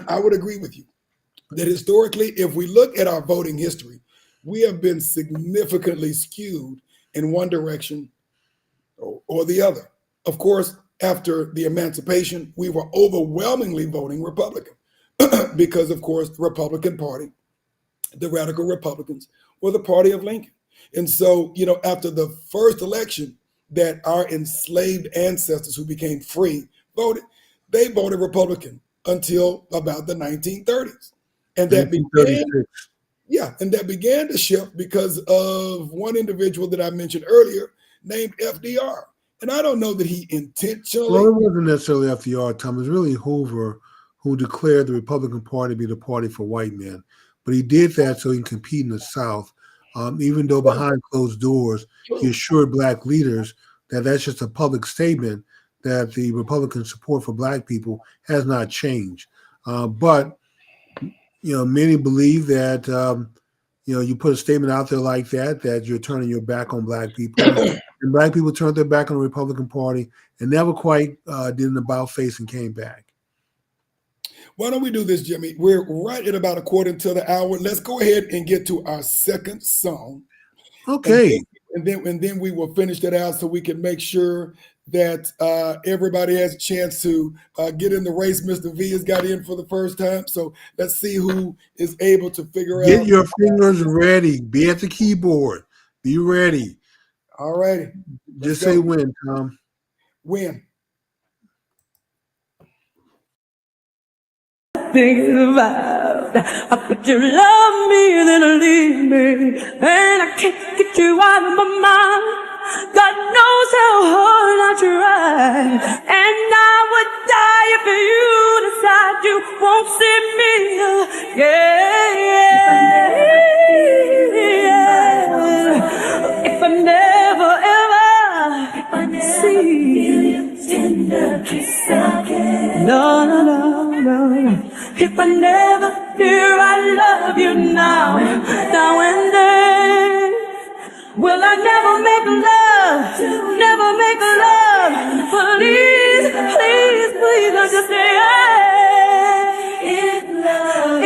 I would agree with you that historically, if we look at our voting history, we have been significantly skewed in one direction or the other. Of course, after the emancipation, we were overwhelmingly voting Republican because, of course, the Republican Party, the radical Republicans, were the party of Lincoln. And so, after the first election that our enslaved ancestors who became free voted, they voted Republican until about the 1930s. And that began to shift because of one individual that I mentioned earlier named FDR. And I don't know that he intentionally. Well, it wasn't necessarily FDR, Tom. It was really Hoover who declared the Republican Party to be the party for white men. But he did that so he can compete in the South, even though behind closed doors, he assured black leaders that that's just a public statement that the Republican support for black people has not changed. But many believe that, you put a statement out there like that you're turning your back on black people. And black people turned their back on the Republican Party and never quite did an about face and came back. Why don't we do this, Jimmy? We're right at about a quarter to the hour. Let's go ahead and get to our second song. Okay. And then we will finish that out so we can make sure that everybody has a chance to get in the race. Mr. V has got in for the first time. So let's see who is able to figure out. Get your fingers ready. Be at the keyboard. Be ready. All righty. Just say when, Tom. When. Thinking about how could you love me and then leave me, and I can't get you out of my mind. God knows how hard I try, and I would die if you decide you won't see me again. If I never ever see you tender kiss again. No. If I never hear I love you now and then, will I never make love, please, don't just say,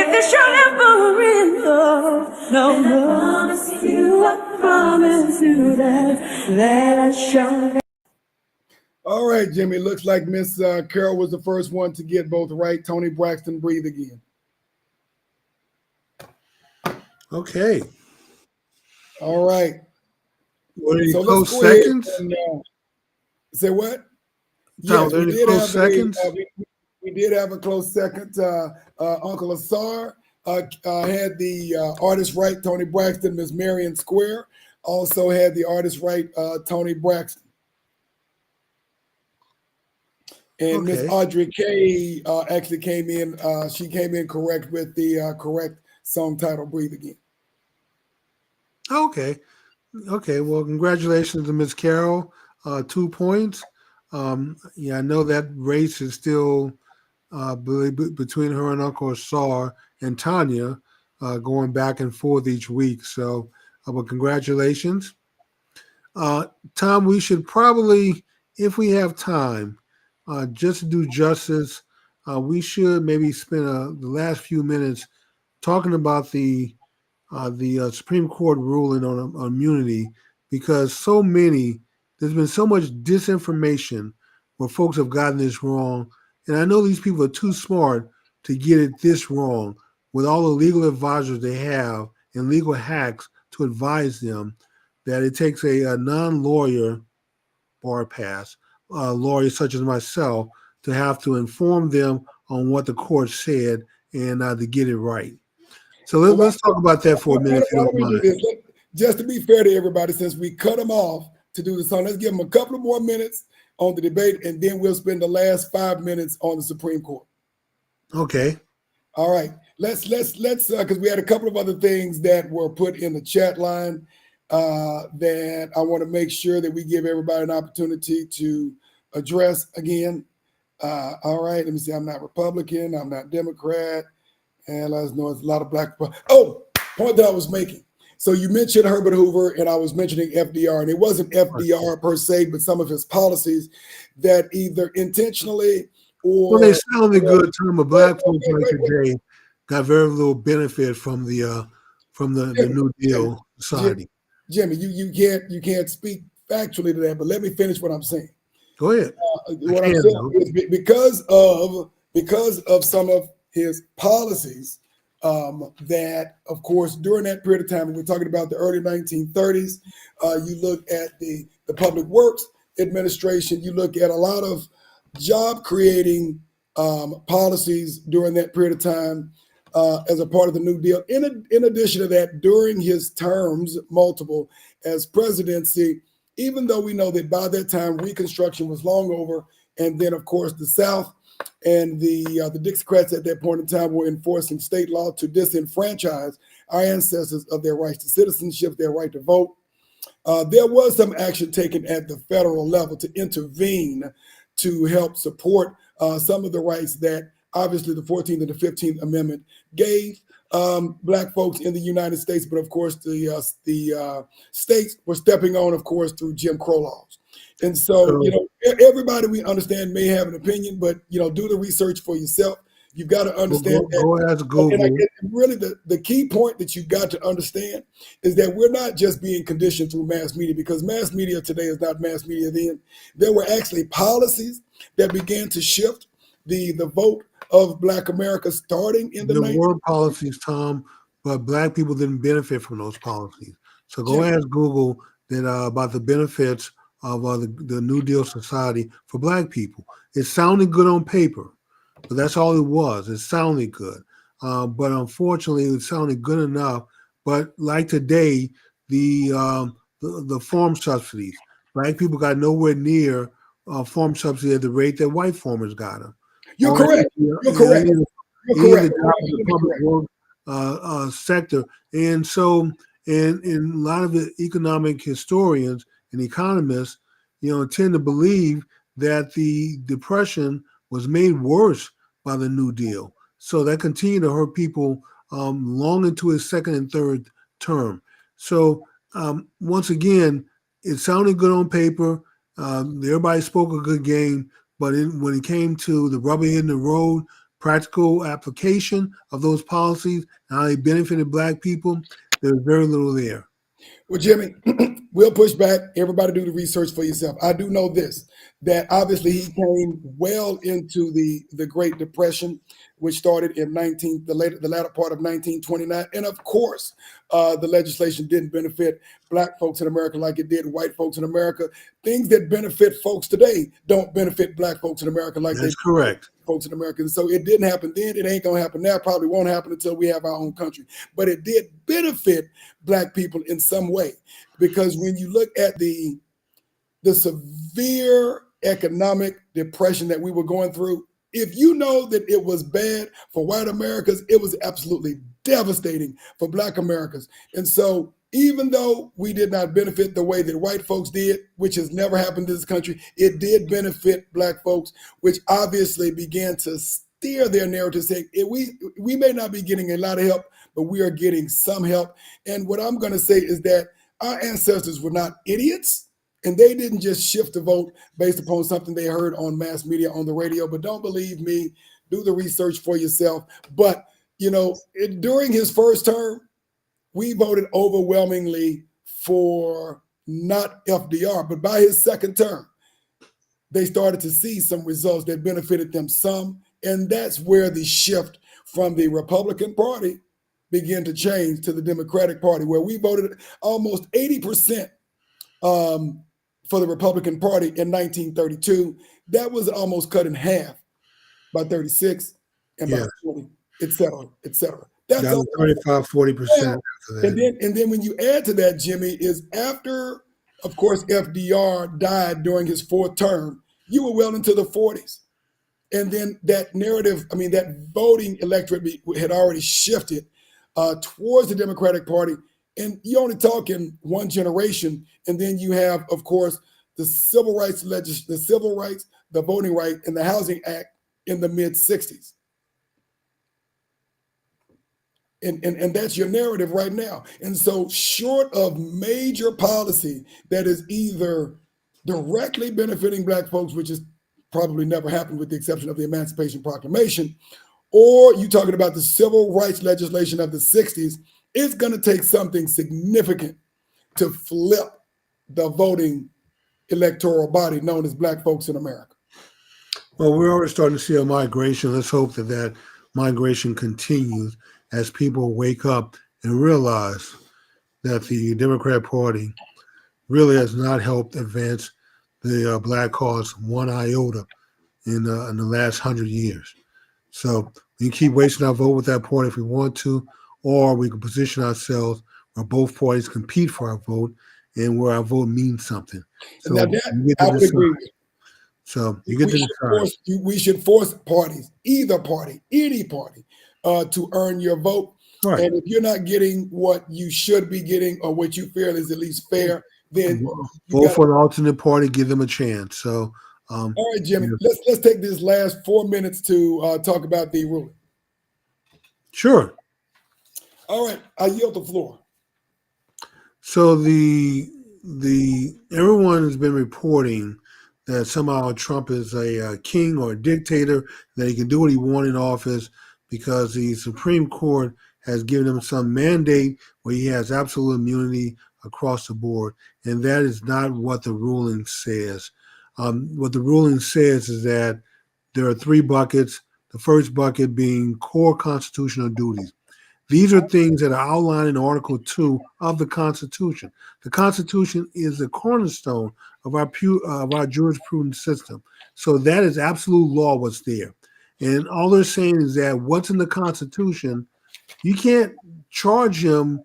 if it should never end, no, I promise you that I shall. All right, Jimmy, looks like Miss Carol was the first one to get both right. Tony Braxton, breathe again. Okay. All right. Were there any close seconds? Say what? Yes, we did have seconds. We did have a close second. Uncle Asar had the artist right, Tony Braxton. Miss Marion Square also had the artist right, Tony Braxton. And Miss Audrey K actually came in. She came in correct with the correct song title, "Breathe Again." Okay. Well, congratulations to Miss Carol. 2 points. I know that race is still between her and Uncle Asar and Tanya, going back and forth each week. So, but congratulations. Tom, we should probably, if we have time, just to do justice, we should maybe spend the last few minutes talking about the Supreme Court ruling on immunity, because there's been so much disinformation where folks have gotten this wrong. And I know these people are too smart to get it this wrong with all the legal advisors they have and legal hacks to advise them, that it takes a non-lawyer bar pass, lawyers such as myself, to have to inform them on what the court said and to get it right. So let's talk about that for a minute, if you don't mind. Just to be fair to everybody, since we cut them off to do the song, let's give them a couple of more minutes on the debate, and then we'll spend the last 5 minutes on the Supreme Court. Okay. All right. Let's because we had a couple of other things that were put in the chat line that I want to make sure that we give everybody an opportunity to address again. All right. Let me see. I'm not Republican. I'm not Democrat. And let us know it's a lot of black people. Oh, point that I was making. So you mentioned Herbert Hoover, and I was mentioning FDR, and it wasn't FDR per se, but some of his policies that either intentionally Well, they or sounded good, Tom, but wait, black folks like wait, today got very little benefit from the Jimmy, New Jimmy, Deal Jimmy, society. Jimmy, you can't speak factually to that, but let me finish what I'm saying. Go ahead. I What I'm can saying now. is because of some of his policies, that of course during that period of time, when we're talking about the early 1930s, you look at the Public Works Administration, you look at a lot of job creating policies during that period of time as a part of the New Deal. In addition to that, during his terms, multiple as presidency, even though we know that by that time Reconstruction was long over, and then of course the South and the Dixiecrats at that point in time were enforcing state law to disenfranchise our ancestors of their rights to citizenship, their right to vote. There was some action taken at the federal level to intervene to help support some of the rights that obviously the 14th and the 15th Amendment gave Black folks in the United States. But of course, the states were stepping on, of course, through Jim Crow laws. And so, everybody we understand may have an opinion, but, do the research for yourself. You've got to understand that. Go ask Google. And really, the key point that you've got to understand is that we're not just being conditioned through mass media, because mass media today is not mass media then. There were actually policies that began to shift the vote of Black America starting in the There 90s. were policies, Tom, but black people didn't benefit from those policies. So go ask Google that about the benefits of the New Deal society for black people. It sounded good on paper, but that's all it was. It sounded good. But unfortunately, it sounded good enough. But like today, the farm subsidies, black people got nowhere near farm subsidy at the rate that white farmers got them. You're correct. You're correct. You're correct. The public work sector. And so, and a lot of the economic historians and economists, tend to believe that the Depression was made worse by the New Deal. So that continued to hurt people long into his second and third term. So once again, it sounded good on paper. Everybody spoke a good game, but when it came to the rubber hitting the road, practical application of those policies and how they benefited black people, there's very little there. Well, Jimmy, we'll push back. Everybody do the research for yourself. I do know this, that obviously he came well into the Great Depression, which started in the latter part of 1929. And of course, the legislation didn't benefit black folks in America like it did white folks in America. Things that benefit folks today don't benefit black folks in America like That's correct. Folks in America. And so it didn't happen then. It ain't going to happen now. Probably won't happen until we have our own country. But it did benefit black people in some way, because when you look at the severe economic depression that we were going through, if you know that it was bad for white Americans, it was absolutely devastating for black Americans. And so even though we did not benefit the way that white folks did, which has never happened in this country, it did benefit black folks, which obviously began to steer their narrative, saying we may not be getting a lot of help, but we are getting some help. And what I'm going to say is that our ancestors were not idiots, and they didn't just shift the vote based upon something they heard on mass media, on the radio. But don't believe me, do the research for yourself. But, during his first term, we voted overwhelmingly for not FDR, but by his second term, they started to see some results that benefited them some. And that's where the shift from the Republican Party began to change to the Democratic Party, where we voted almost 80% for the Republican Party in 1932. That was almost cut in half by 36 and by 40, et cetera, et cetera. That's 35, 40%. And then when you add to that, Jimmy, is after, of course, FDR died during his fourth term, you were well into the 40s. And then that narrative, that voting electorate had already shifted towards the Democratic Party. And you're only talking one generation. And then you have, of course, the civil rights, the Voting Right, and the Housing Act in the mid-60s. And that's your narrative right now. And so short of major policy that is either directly benefiting black folks, which is probably never happened with the exception of the Emancipation Proclamation, or you talking about the civil rights legislation of the 60s, it's going to take something significant to flip the voting electoral body known as Black folks in America. Well, we're already starting to see a migration. Let's hope that that migration continues as people wake up and realize that the Democrat Party really has not helped advance the Black cause one iota in the last 100 years. So we can keep wasting our vote with that party if we want to, or we can position ourselves where both parties compete for our vote and where our vote means something. So Now that, I would agree with. So you get to decide. We should force parties, either party, any party, to earn your vote. Right. And if you're not getting what you should be getting or what you feel is at least fair, then vote for an alternate party, give them a chance. So, all right, Jimmy, let's take this last 4 minutes to talk about the ruling. Sure. All right, I yield the floor. So the everyone has been reporting that somehow Trump is a king or a dictator, that he can do what he wants in office because the Supreme Court has given him some mandate where he has absolute immunity across the board. And that is not what the ruling says. What the ruling says is that there are three buckets, the first bucket being core constitutional duties. These are things that are outlined in Article 2 of the Constitution. The Constitution is the cornerstone of our jurisprudence system. So that is absolute law what's there. And all they're saying is that what's in the Constitution, you can't charge him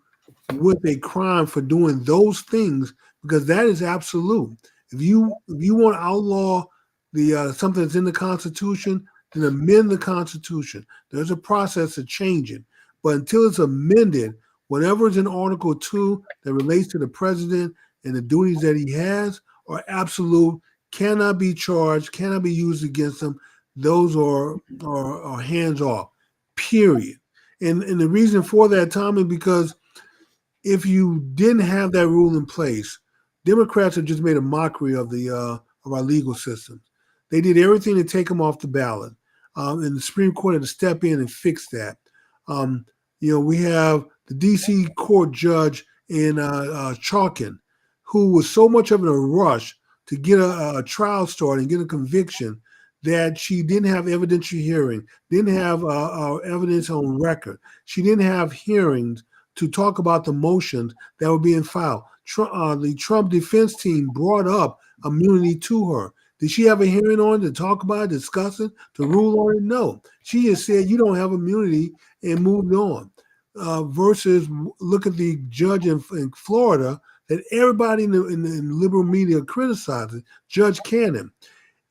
with a crime for doing those things because that is absolute. If you want to outlaw the something that's in the Constitution, then amend the Constitution. There's a process to change it. But until it's amended, whatever is in Article 2 that relates to the president and the duties that he has are absolute, cannot be charged, cannot be used against him. Those are hands off, period. And the reason for that, Tommy, because if you didn't have that rule in place, Democrats have just made a mockery of our legal systems. They did everything to take them off the ballot, and the Supreme Court had to step in and fix that. We have the D.C. court judge in Chalkin, who was so much of in a rush to get a trial started and get a conviction that she didn't have evidentiary hearing, didn't have evidence on record. She didn't have hearings to talk about the motions that were being filed. The Trump defense team brought up immunity to her. Did she have a hearing on it to talk about it, discuss it, to rule on it? No. She just said, you don't have immunity and moved on. Versus look at the judge in Florida that everybody in the liberal media criticizes, Judge Cannon.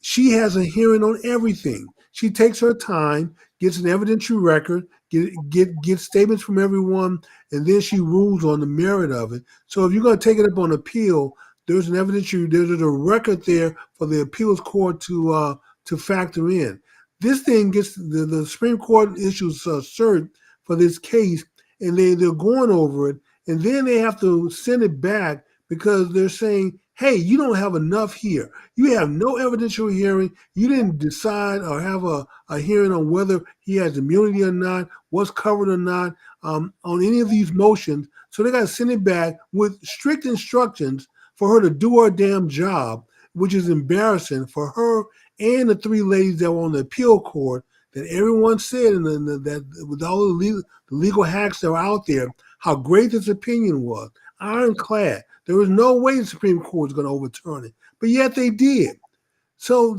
She has a hearing on everything. She takes her time, gets an evidentiary record, get statements from everyone, and then she rules on the merit of it. So if you're going to take it up on appeal, there's a record there for the appeals court to factor in. This thing gets the Supreme Court issues cert for this case, and they're going over it, and then they have to send it back because they're saying, hey, you don't have enough here. You have no evidentiary hearing. You didn't decide or have a hearing on whether he has immunity or not, what's covered or not on any of these motions. So they got to send it back with strict instructions for her to do her damn job, which is embarrassing for her and the three ladies that were on the appeal court that everyone said, and that with all the legal hacks that were out there, how great this opinion was, ironclad. There was no way the Supreme Court was going to overturn it, but yet they did. So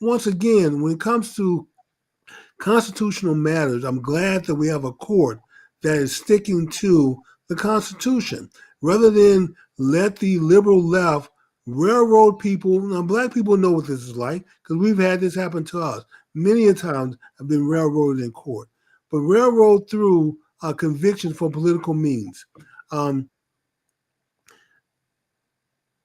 once again, when it comes to constitutional matters, I'm glad that we have a court that is sticking to the Constitution rather than let the liberal left railroad people. Now, Black people know what this is like because we've had this happen to us. Many a times have been railroaded in court, but railroad through convictions for political means.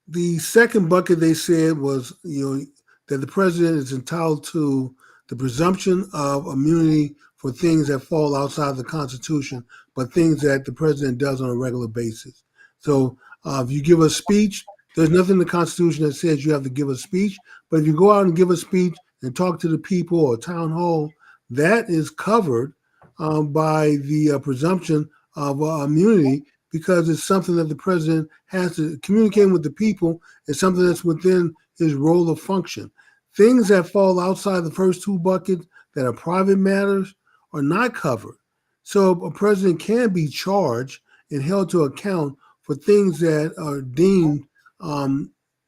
The second bucket they said was, that the president is entitled to the presumption of immunity for things that fall outside the Constitution, but things that the president does on a regular basis. So if you give a speech, There's nothing in the Constitution that says you have to give a speech. But if you go out and give a speech and talk to the people or town hall, that is covered by the presumption of immunity, because it's something that the president has to communicate with the people. It's something that's within his role of function. Things that fall outside the first two buckets that are private matters are not covered. So a president can be charged and held to account for things that are deemed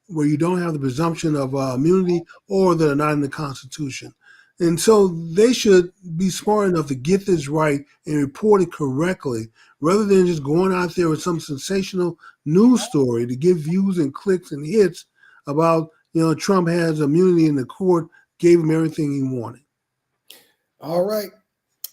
where you don't have the presumption of immunity or that are not in the Constitution. And so they should be smart enough to get this right and report it correctly, rather than just going out there with some sensational news story to get views and clicks and hits about, Trump has immunity in the court, gave him everything he wanted. All right.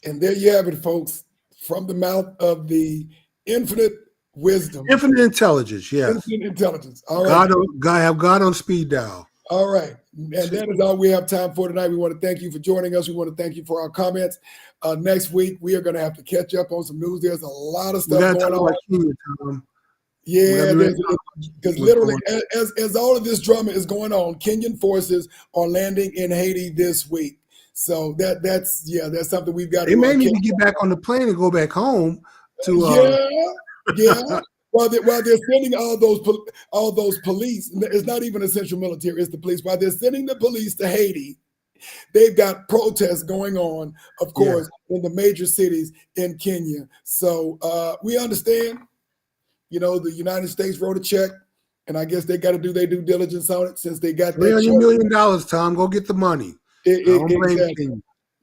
And there you have it, folks, from the mouth of the infinite wisdom. Infinite intelligence, yes. Infinite intelligence. All right. God on speed dial. All right. And that is all we have time for tonight. We want to thank you for joining us. We want to thank you for our comments. Next week, we are going to have to catch up on some news. There's a lot of stuff going on. Kenya, Tom. Yeah, because literally, as all of this drama is going on, Kenyan forces are landing in Haiti this week. So that's something we've got. They may need to get back on the plane and go back home to. Yeah. While they're sending all those police, it's not even essential military, it's the police. While they're sending the police to Haiti, they've got protests going on, of course, in the major cities in Kenya. So we understand, the United States wrote a check, and I guess they got to do their due diligence on it since they got that $300 million, Tom. Go get the money.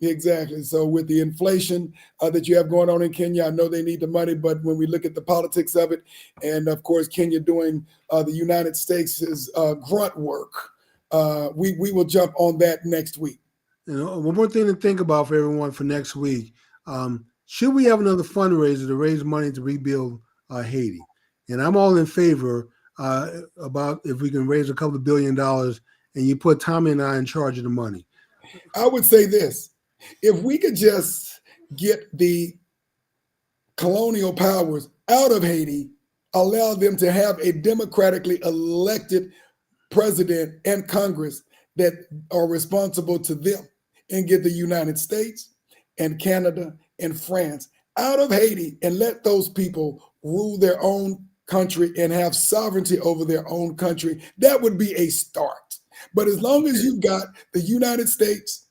Exactly. So with the inflation that you have going on in Kenya, I know they need the money, but when we look at the politics of it, and of course Kenya doing the United States' grunt work, we will jump on that next week. One more thing to think about for everyone for next week: should we have another fundraiser to raise money to rebuild Haiti? And I'm all in favor about if we can raise a couple of $1 billion, and you put Tommy and I in charge of the money. I would say this. If we could just get the colonial powers out of Haiti, allow them to have a democratically elected president and Congress that are responsible to them, and get the United States and Canada and France out of Haiti and let those people rule their own country and have sovereignty over their own country, that would be a start. But as long as you've got the United States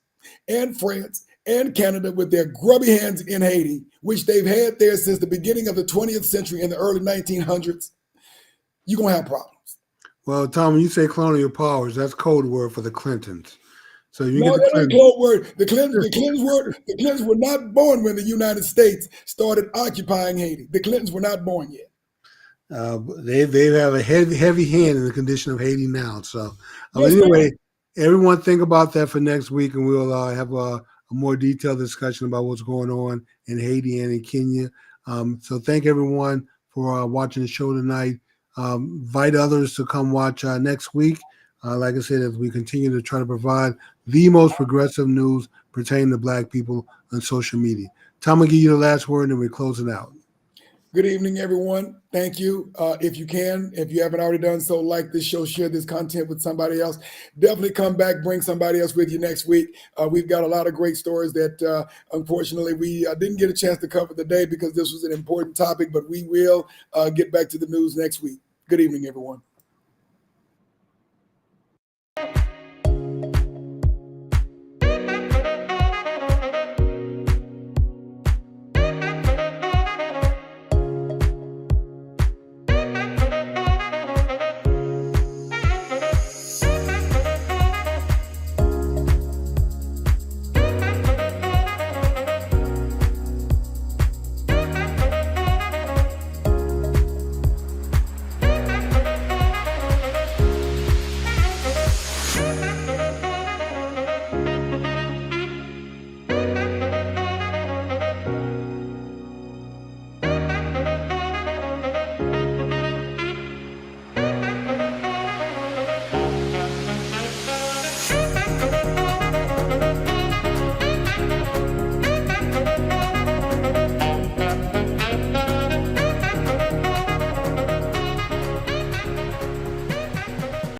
and France and Canada with their grubby hands in Haiti, which they've had there since the beginning of the 20th century in the early 1900s, you're going to have problems. Well, Tom, when you say colonial powers, that's code word for the Clintons. So you no, get the Clintons. Code word. The Clintons were not born when the United States started occupying Haiti. The Clintons were not born yet. They have a heavy hand in the condition of Haiti now. So anyway, everyone think about that for next week, and we'll have a more detailed discussion about what's going on in Haiti and in Kenya. So thank everyone for watching the show tonight. Invite others to come watch next week. Like I said, as we continue to try to provide the most progressive news pertaining to Black people on social media. Tom, I'll give you the last word, and we're closing out. Good evening, everyone. Thank you. If you haven't already done so, like this show, share this content with somebody else. Definitely come back, bring somebody else with you next week. We've got a lot of great stories that, unfortunately, we didn't get a chance to cover today because this was an important topic, but we will get back to the news next week. Good evening, everyone.